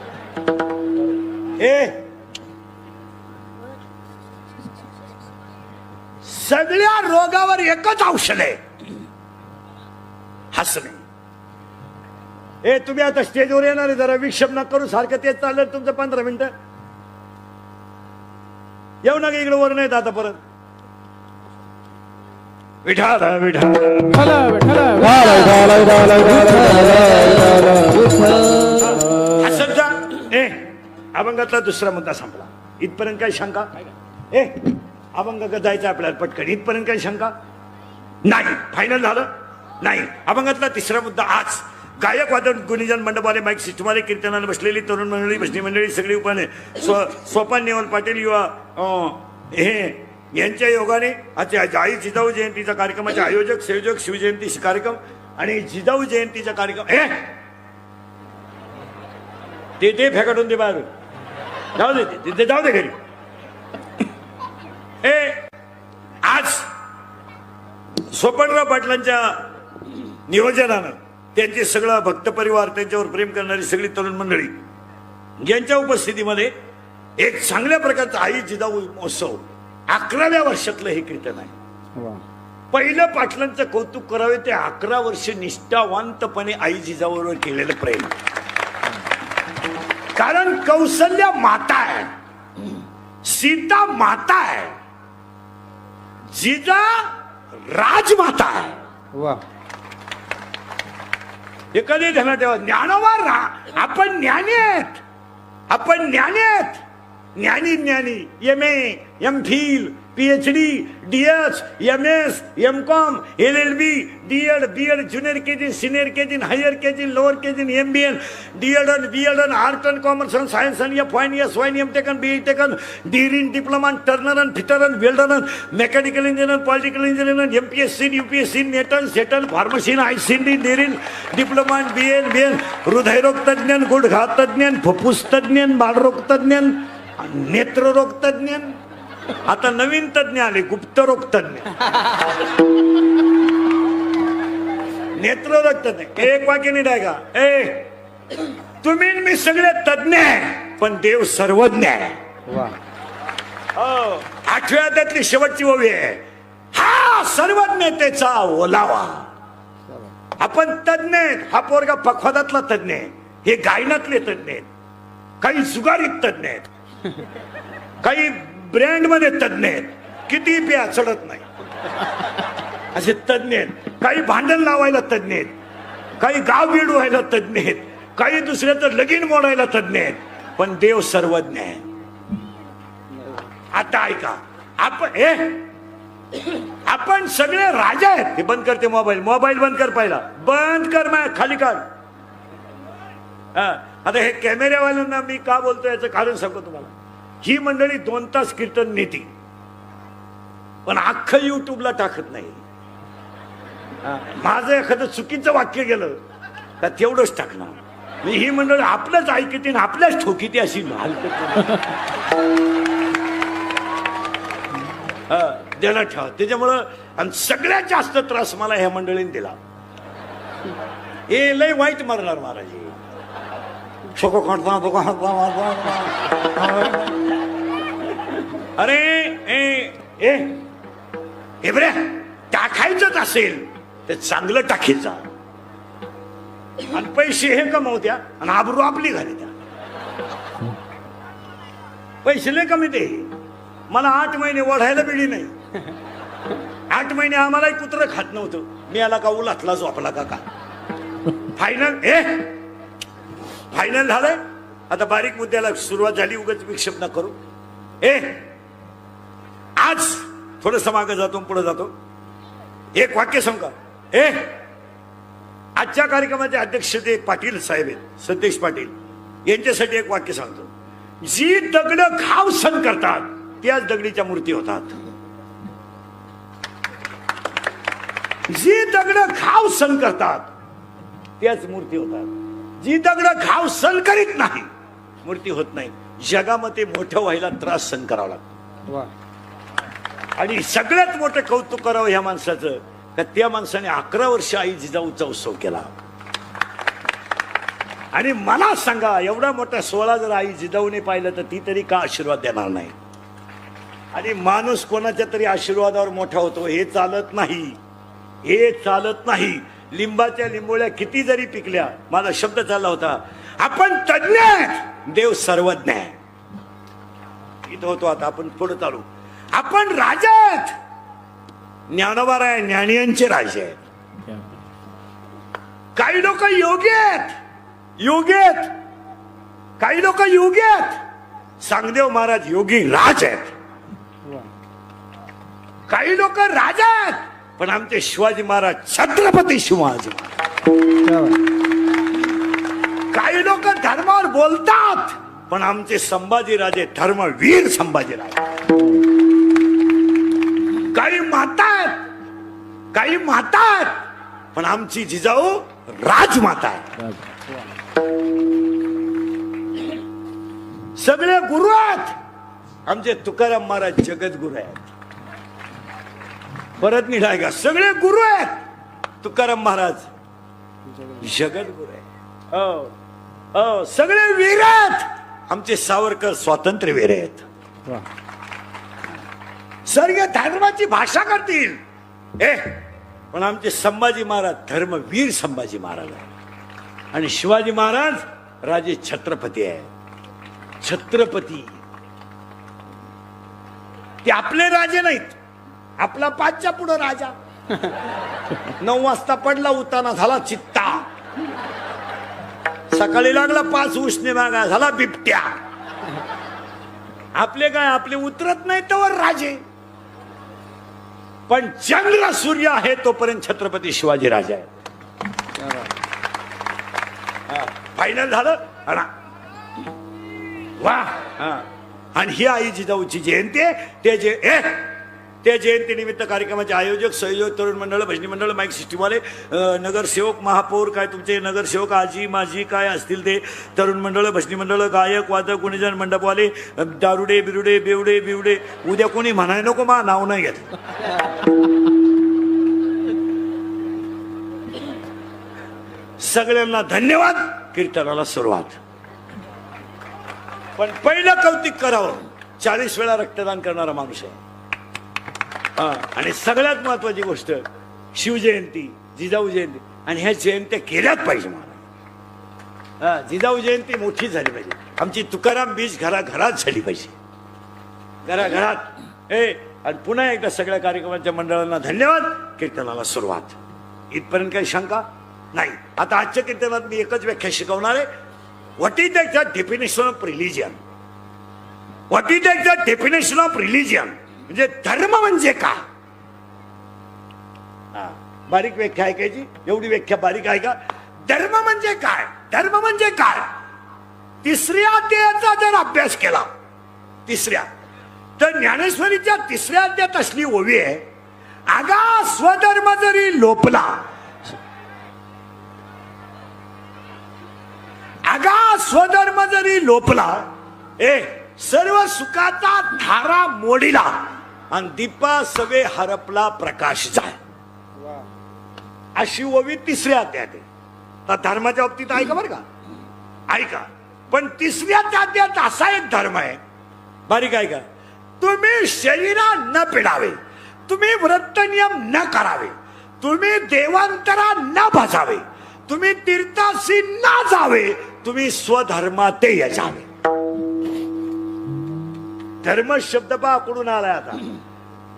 सगळ्या रोगावर एकच औषध आहे हसणे. तुम्ही आता स्टेजवर येणार आहे जरा विक्षेप न करू सारखं तेच चाललं तुमचं 15 मिनिटं येऊ नका इकडे वर नाहीत आता परत. विठाल विठाल हसत जा. अभंगातला दुसरा मुद्दा संपला. इथपर्यंत काही शंका अभंग जायचं आपल्याला पटकन. इथपर्यंत काही शंका नाही. फायनल झालं नाही. अभंगातला तिसरा मुद्दा आज गायक वादन गुणीजन मंडपवाले माईक सिस्टमवाले कीर्तनाला बसलेली तरुण मंडळी भजनी मंडळी सगळी उपाने सोपान नेवल पाटील युवा हे यांच्या योगाने आज आई जिजाऊ जयंतीचा कार्यक्रमाचे आयोजक संयोजक शिवजयंती कार्यक्रम आणि जिजाऊ जयंतीचा कार्यक्रम ते फेकाटून दे बाहेर जाऊ दे ते जाऊ दे घरी. आज सोपनराव पाटलांच्या नियोजनानं त्यांचे सगळं भक्त परिवार त्यांच्यावर प्रेम करणारी सगळी तरुण मंडळी यांच्या उपस्थितीमध्ये एक चांगल्या प्रकारचा आई जिजाऊ महोत्सव 11व्या वर्षातलं हे कीर्तन आहे. पहिलं पाटलांचं कौतुक करावे ते 11 वर्ष निष्ठावंतपणे आई जिजाऊवर केलेलं प्रेम. कारण कौसल्या माता आहे सीता माता आहे जिजा राजमाता आहे. हे कधी ध्यानात ठेवा. ज्ञानवार आपण ज्ञानी आहेत आपण ज्ञानी आहेत ज्ञानी ज्ञानी MA MPhil PhD DS MS MCom LLB DEd BEd junior KG senior KG higher KG lower KG MBN DEd and BEd and Art and Commerce and Science and FY SY MTech and BE Tech and DEd in Diploma and Turner and Fitter and Welder and Mechanical Engineer and Political Engineer and MPSC UPSC NET and SET and Pharmacy and ICD DEd Diploma and BN हृदयरोग तज्ञ गुडघा तज्ञ फुफ्फुस तज्ञ बालरोग तज्ञ नेत्ररोग तज्ञ आता नवीन तज्ञ आले गुप्तरोग तज्ञ नेत्ररोग तज्ञ. एक वाक्य नाही का तुम्ही मी सगळे तज्ञ आहे पण देव सर्वज्ञ आहे. 8व्या अध्यायातली शेवटची ओवी आहे हा सर्वज्ञतेचा ओलावा. आपण तज्ञ आहेत. हा पोरगा पखवादातला तज्ञ आहे हे गायनातले तज्ञ आहेत काही जुगारीत तज्ञ आहेत काही ब्रँड मध्ये तज्ञ आहेत किती प्या चढत नाही असे तज्ञ आहेत. काही भांडण लावायला तज्ञ आहेत काही गाव बीड व्हायला तज्ञ आहेत काही दुसऱ्याचं लगीन मोडायला तज्ञ आहेत पण देव सर्वज्ञ आहे. आता ऐका आपण सगळे राजा आहेत. हे बंद करते मोबाईल बंद कर पहिला बंद कर माय खाली काढ. आता हे कॅमेऱ्यावाल्यांना मी का बोलतो याचं कारण सांगतो तुम्हाला. ही मंडळी 2 तास कीर्तन नेती पण अख्खं युट्यूबला टाकत नाही. माझं एखादं चुकीचं वाक्य गेलं का तेवढंच टाकणार. ही मंडळी आपलंच ऐकते आपल्याच ठोकीते अशी देणं ठेवा. त्याच्यामुळं आणि सगळ्यात जास्त त्रास मला ह्या मंडळीने दिला. हे लय वाईट मारणार महाराज अरे बरे टाकायचंच असेल तर चांगलं टाकीत जा आणि पैसे हे कमवत्या आणि आबरू आपली घाली द्या. पैसे लय कमी दे. मला 8 महिने ओढायला बिडी नाही. 8 महिने आम्हालाही कुत्र खात नव्हतं. मी आला का उलातला झोपला का फायनल झालंय. आता बारीक मुद्द्याला सुरुवात झाली. उगाच विक्षेप न करू. आज थोडस मागे जातो पुढे जातो. एक वाक्य सांगा. आजच्या कार्यक्रमाचे अध्यक्ष ते पाटील साहेब आहेत सतेश पाटील यांच्यासाठी एक वाक्य सांगतो. जी दगड घाव सण करतात त्याच दगडीच्या मूर्ती होतात. जी दगड घाव सहन करतात त्याच मूर्ती होतात. जी दगड घाव सहन करीत नाही मूर्ती होत नाही. जगामध्ये मोठं व्हायला त्रास सहन करावा लागतो. आणि सगळ्यात मोठं कौतुक करावं ह्या माणसाचं का त्या माणसाने 11 वर्ष आई जिजाऊचा उत्सव केला. आणि मला सांगा एवढा मोठा सोहळा जर आई जिजाऊने पाहिलं तर ती तरी का आशीर्वाद देणार नाही. आणि माणूस कोणाच्या तरी आशीर्वादावर मोठा होतो हे चालत नाही. हे चालत नाही. लिंबाच्या लिंबोळ्या किती जरी पिकल्या, माझा शब्द चालला होता, आपण तज्ञ देव सर्वज्ञ आहे. इथं होतो आता आपण पुढे चालू. आपण राजा आहेत, ज्ञानोबा आहे, ज्ञानियांचे राजे आहेत. काही लोक योगी आहेत, योगी आहेत. काही लोक योगी आहेत. सांगदेव महाराज योगी राज आहेत. काही लोक राजा आहेत पण आमचे शिवाजी महाराज छत्रपती शिवाजी. काही लोक धर्मावर बोलतात पण आमचे संभाजीराजे धर्मवीर संभाजीराजे. काही माता आहेत, काही माता आहेत पण आमची जिजाऊ राजमाता आहे. सगळे गुरु आहेत. आमचे तुकाराम महाराज जगद्गुरु आहेत. परत निघाय का, सगळे गुरु आहेत. तुकाराम महाराज जगद्गुरु आहे. हो हो, सगळे वीर आहेत. आमचे सावरकर स्वातंत्र्यवीर आहेत. सर्व धर्माची भाषा करतील पण आमचे संभाजी महाराज धर्मवीर संभाजी महाराज आहे. आणि शिवाजी महाराज राजे छत्रपती आहे. छत्रपती ते आपले राजे नाहीत. आपला 5च्या पुढे राजा 9 वाजता पडला उताना झाला चित्ता. सकाळी लागला 5 उसने मागा झाला बिबट्या. आपले काय, आपले उतरत नाही तोवर राजे. पण चंद्र सूर्य आहे तोपर्यंत छत्रपती शिवाजी राजा आहे. फायनल झालं वा. आणि ही आई जिजाऊची जयंती आहे. त्या जयंती निमित्त कार्यक्रमाचे आयोजक, संयोजक, तरुण मंडळ, भजनी मंडळ, माईक सिस्टीमवाले, नगरसेवक, महापौर, काय तुमचे नगरसेवक आजी माजी काय असतील ते, तरुण मंडळ, भजनी मंडळ, गायक वादक, गुणीजन, मंडपवाले, दारुडे बिरुडे बेवडे बिवडे, उद्या कोणी म्हणाय नको मा नाव नाही घेत. सगळ्यांना धन्यवाद. कीर्तनाला सुरुवात. पण पहिलं कौतिक करावं, 40 वेळा रक्तदान करणारा माणूस आहे. आणि सगळ्यात महत्वाची गोष्ट शिवजयंती, जिजाऊ जयंती, आणि ह्या जयंत्या केल्याच पाहिजे. मला जिजाऊ जयंती मोठी झाली पाहिजे. आमची तुकाराम बीज घराघरात झाली पाहिजे, घराघरात. आणि पुन्हा एकदा सगळ्या कार्यक्रमाच्या मंडळांना धन्यवाद. कीर्तनाला सुरुवात. इथपर्यंत काही शंका नाही. आता आजच्या कीर्तनात मी एकच व्याख्या शिकवणार आहे. What is the definition of religion. What is the definition of religion म्हणजे धर्म म्हणजे काय. बारीक व्याख्या ऐकायची. एवढी व्याख्या बारीक आहे का. धर्म म्हणजे काय, धर्म म्हणजे काय. 3ऱ्या अध्यायाचा जर अभ्यास केला, 3ऱ्या, तर ज्ञानेश्वरीच्या 3ऱ्या अध्यायात असली ओवी आहे, आगा स्वधर्म जरी लोपला, आगा स्वधर्म जरी लोपला, सर्व सुखाचा धारा मोडीला, आणि दीपा सवे हरपला प्रकाश जाय. अशी ओवी 3ऱ्या अध्यायात आहे. तर धर्माच्या बाबतीत ऐका बरं का, ऐका. पण 3ऱ्या अध्यायात असा एक धर्म आहे, बारीक ऐका. तुम्ही शरीरा न पिडावे, तुम्ही व्रत नियम न करावे, तुम्ही देवांतरा न भजावे, तुम्ही तीर्थाशी न जावे, तुम्ही स्वधर्माते यजावे. धर्म शब्द पहा कुठून आलाय. आता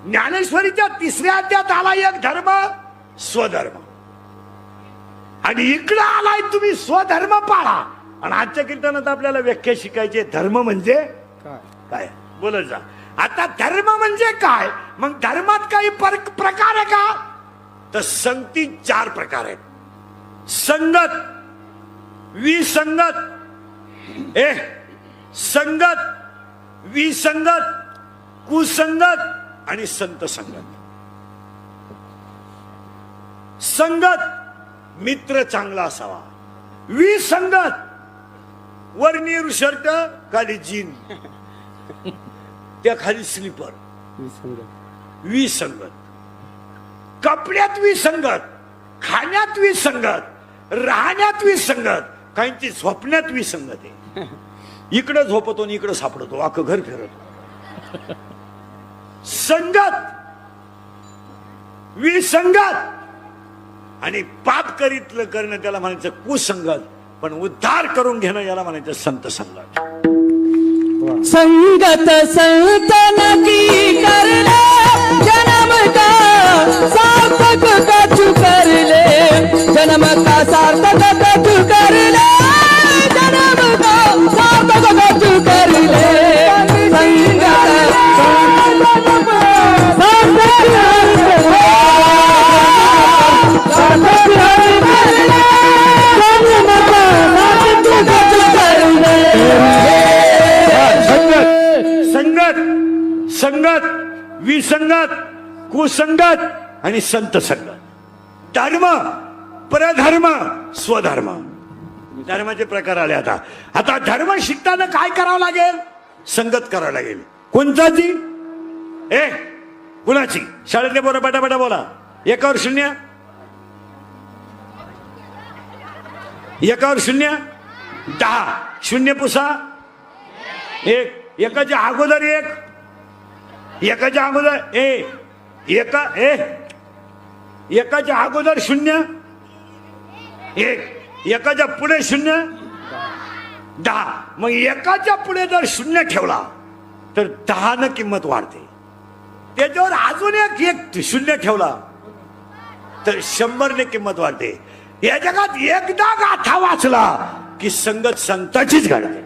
ज्ञानेश्वरीच्या 3ऱ्या अध्यायात आला एक धर्म, स्वधर्म. आणि इकडं आलाय तुम्ही स्वधर्म पाळा. आणि आजच्या कीर्तनात आपल्याला व्याख्या शिकायची. धर्म म्हणजे काय बोलत जा. आता धर्म म्हणजे काय, मग धर्मात काही प्रकार आहे का, तर संगती 4 प्रकार आहेत. संगत, विसंगत, संगत, विसंगत, कुसंगत आणि संत संगत. संगत मित्र चांगला असावा. विसंगत वर नीर शर्ट खाली जीन त्या खाली स्लीपर. विसंगत कपड्यात विसंगत, खाण्यात विसंगत, राहण्यात विसंगत, काहींची झोपण्यात विसंगत आहे. इकडं झोपतो आणि इकडं सापडतो, अख्खं घर फिरतो. संगत विसंगत आणि पाप करीतलं करणं त्याला म्हणायचं कुसंगत, पण उद्धार करून घेणं याला म्हणायचं संत संगत. संगत संतन की कर ले जन्म का सार्थक कछु कर ले, जन्म का सार्थक कछु कर ले, जन्म का सार्थक कछु कर ले. संगत संगत विसंगत कुसंगत आणि संत संगत. धर्म परधर्म स्वधर्म धर्माचे प्रकार आले. आता धर्म शिकताना काय करावं लागेल? संगत करावं लागेल. कोणताची? कुणाची? शाळेतले बोला पटापटा बोला. एकावर शून्य, एकावर शून्य 10, शून्य पुसा 1, एकाच्या अगोदर 1, एकाच्या अगोदर एकाच्या अगोदर 0 1, एकाच्या पुढे 0 10. मग एकाच्या पुढे जर 0 ठेवला तर 10 न किंमत वाढते. त्याच्यावर अजून एक 0 ठेवला तर 100 ने किंमत वाढते. या जगात एकदा गाथा वाचला की संगत संताचीच घडते.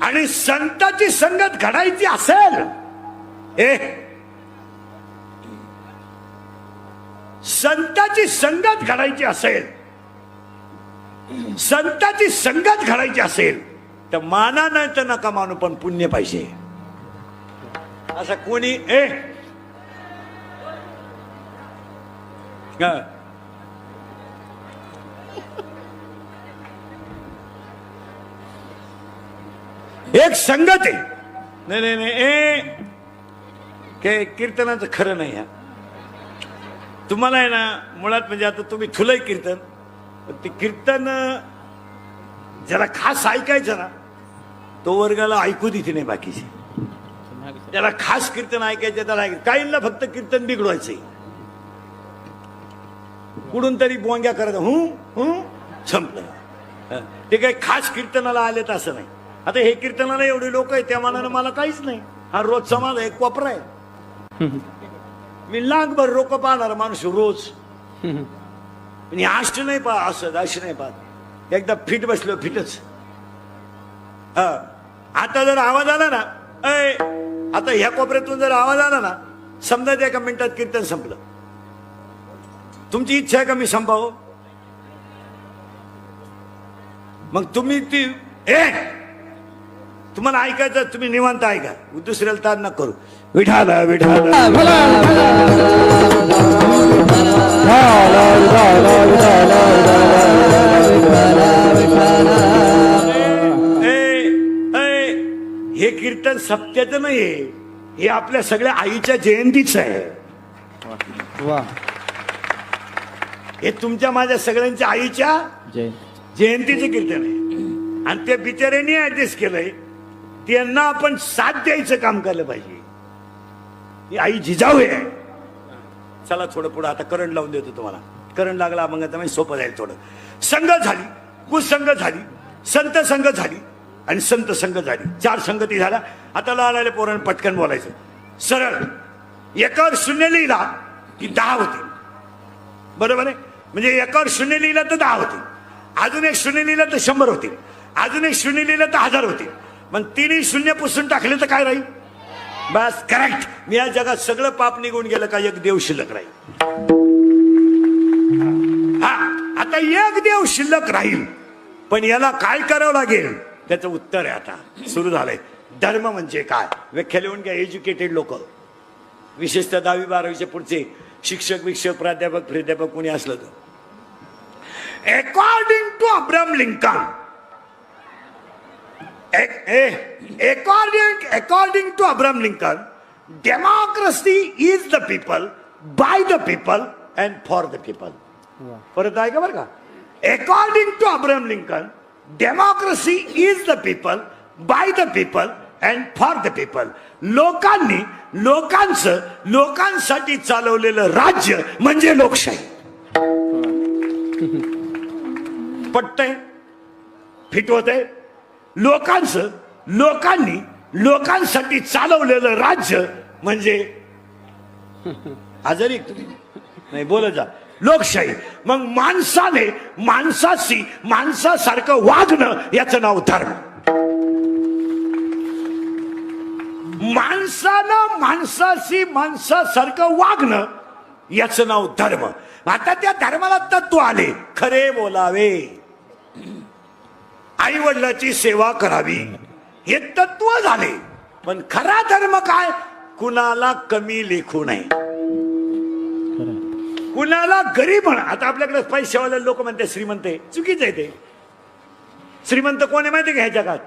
आणि संताची संगत घडायची असेल, संताची संगत घडायची असेल, संताची संगत घडायची असेल तर माना नाही तर नका मानू, पण पुण्य पाहिजे. असं कोणी एक संगत आहे. नाही नाही नाही काय कीर्तनाचं खरं नाही. हा तुम्हाला आहे ना मुळात, म्हणजे आता तुम्ही ठुलय कीर्तन, ते कीर्तन ज्याला खास ऐकायचं ना तो वर्गाला ऐकू देते नाही. बाकीचे ज्याला खास कीर्तन ऐकायचं त्याला काहींना फक्त कीर्तन बिघडवायचंय. कुठून तरी बोंग्या करत संपलं. ते काही खास कीर्तनाला आले तर असं नाही. आता हे कीर्तनाला एवढे लोक आहेत, त्या मानानं मला काहीच नाही. हा रोजचा माझा एक कोपरा आहे. मी लाखभर रोक पाहणार माणूस रोज. आणि अष्ट नाही पहा, असं अशी नाही पाहत. एकदा फिट बसलो, फिटच. आता जर आवाज आला ना, आता ह्या कोपऱ्यातून जर आवाज आला ना, समजा एका मिनिटात कीर्तन संपलं. तुमची इच्छा आहे का मी संपावं? मग तुम्ही ती तुम्हाला ऐकायचं, तुम्ही निवांत ऐका, दुसऱ्याला ताण नका करू. विठाला विठाला हे कीर्तन सत्याचं नाहीये, हे आपल्या सगळ्या आईच्या जयंतीचं आहे. हे तुमच्या माझ्या सगळ्यांच्या आईच्या जयंतीचं कीर्तन आहे. आणि त्या बिचाऱ्यांनी ऍडजस्ट केलंय, त्यांना आपण साथ द्यायचं काम केलं पाहिजे. ही आई जिजाऊ आहे. चला थोडं पुढं आता करंट लावून देतो तुम्हाला. करंट लागला मग आता सोपं जाईल थोडं. संगत झाली, कुसंगत झाली, संत संगत झाली आणि संत संगत झाली. 4 संगती झाल्या. आता लहान पोरांना पटकन बोलायचं. सरळ एकावर 0 लिहिला की 10 होते. बरोबर आहे? म्हणजे एकावर 0 लिहिला तर 10 होते. अजून एक 0 लिहिला तर 100 होते. अजून एक 0 लिहिलं तर 1000 होते. मग 3 0 पुसून टाकले तर काय राहील? बस करेक्ट. मी या जगात सगळं पाप निघून गेलं का एक देव शिल्लक राहील. हा आता एक देव शिल्लक राहील, पण याला काय करावं लागेल त्याचं उत्तर आहे आता सुरू झालंय. धर्म म्हणजे काय? व्याख्या लिहून घ्या. एज्युकेटेड लोक विशेषतः 10वी 12वीचे पुढचे शिक्षक विक्षक प्राध्यापक कोणी असलं तर, according to Abraham Lincoln, according to Abraham Lincoln, democracy is the people, by the people and for the people. परत आहे का बरं का? According to Abraham Lincoln, democracy is the people, by the people and for the people. लोकांसाठी चालवलेलं राज्य म्हणजे लोकशाही. पटतंय? फिट होतंय? लोकांसाठी चालवलेलं राज्य म्हणजे आजारी तुम्ही नाही बोलत जा लोकशाही. मग माणसासारखं वागणं याचं नाव धर्म. माणसासारखं वागणं याचं नाव धर्म. आता त्या धर्माला तत्व आले, खरे बोलावे, आई वडिलाची सेवा करावी, हे तत्व झाले. पण खरा धर्म काय? कुणाला कमी लेखू नये, कुणाला गरीब म्हणा. आता आपल्याकडे पैशावाले लोक म्हणते श्रीमंत आहे, चुकीच आहे ते. श्रीमंत कोण आहे माहिती का ह्या जगात?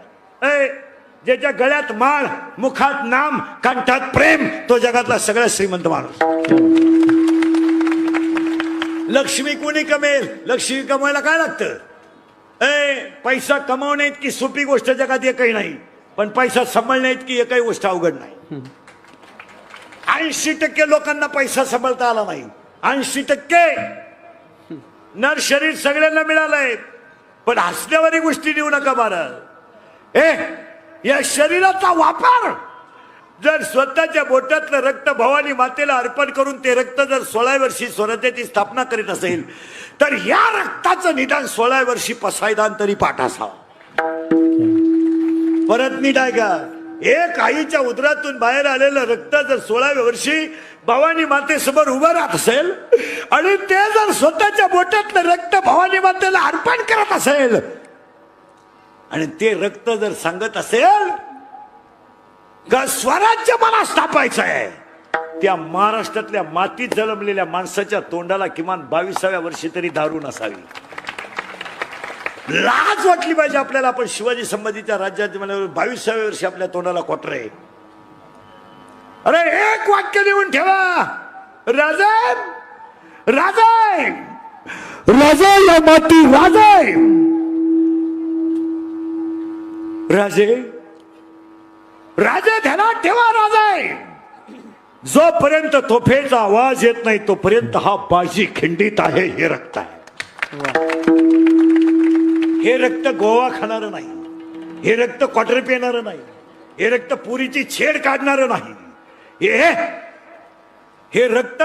ज्याच्या गळ्यात माळ, मुखात नाम, कंठात प्रेम, तो जगातला सगळ्यात श्रीमंत माणूस. लक्ष्मी कोणी कमेल? लक्ष्मी कमवायला काय लागतं? पैसा कमावणे इतकी सोपी गोष्ट जगात एकही नाही, पण पैसा सांभाळणे इतकी एकही गोष्ट अवघड नाही. 80% लोकांना पैसा सांभाळता आला नाही. 80% नर शरीर सगळ्यांना मिळालंय, पण हसण्यावारी गोष्टी देऊ नका बरं. या शरीराचा वापर जर स्वतःच्या बोटातलं रक्त भवानी मातेला अर्पण करून ते रक्त जर 16 वर्षी स्वराज्याची स्थापना करीत असेल, तर या रक्ताचं निदान 16 वर्षी पसायदान तरी पाठ असावं. परत नीट आहे का? एक आईच्या उदरातून बाहेर आलेलं रक्त जर 16व्या वर्षी भवानी मातेसमोर उभं राहत असेल आणि ते जर स्वतःच्या बोटातलं रक्त भवानी मातेला अर्पण करत असेल आणि ते रक्त जर सांगत असेल का स्वराज्य मला स्थापायचं आहे, त्या महाराष्ट्रातल्या मातीत जन्मलेल्या माणसाच्या तोंडाला किमान 22व्या वर्षी तरी दारू नसावी. लाज वाटली पाहिजे आपल्याला. आपण शिवाजी संभाजीच्या राज्यात म्हणल्यावर 22व्या वर्षी आपल्या तोंडाला क्वार्टर आहे. अरे एक वाक्य लिहून ठेवा, राजा राजा राजा या माती राजा राजे राजे ध्यानात ठेवा. राजा जोपर्यंत तोफेचा आवाज येत नाही तोपर्यंत हा बाजी खिंडीत आहे. हे रक्त आहे, हे रक्त गोवा खाणार नाही, हे रक्त क्वार्टर पिणार नाही, हे रक्त पुरीची छेड काढणार नाही. हे रक्त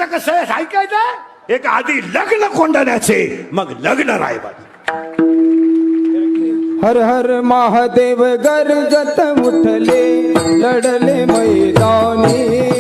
कसं आहे ऐकायचं? एक आधी लग्न कोंडण्याचे, मग लग्न रायबाचे. हर हर महादेव गर्जत उठले, लढले मैदानी.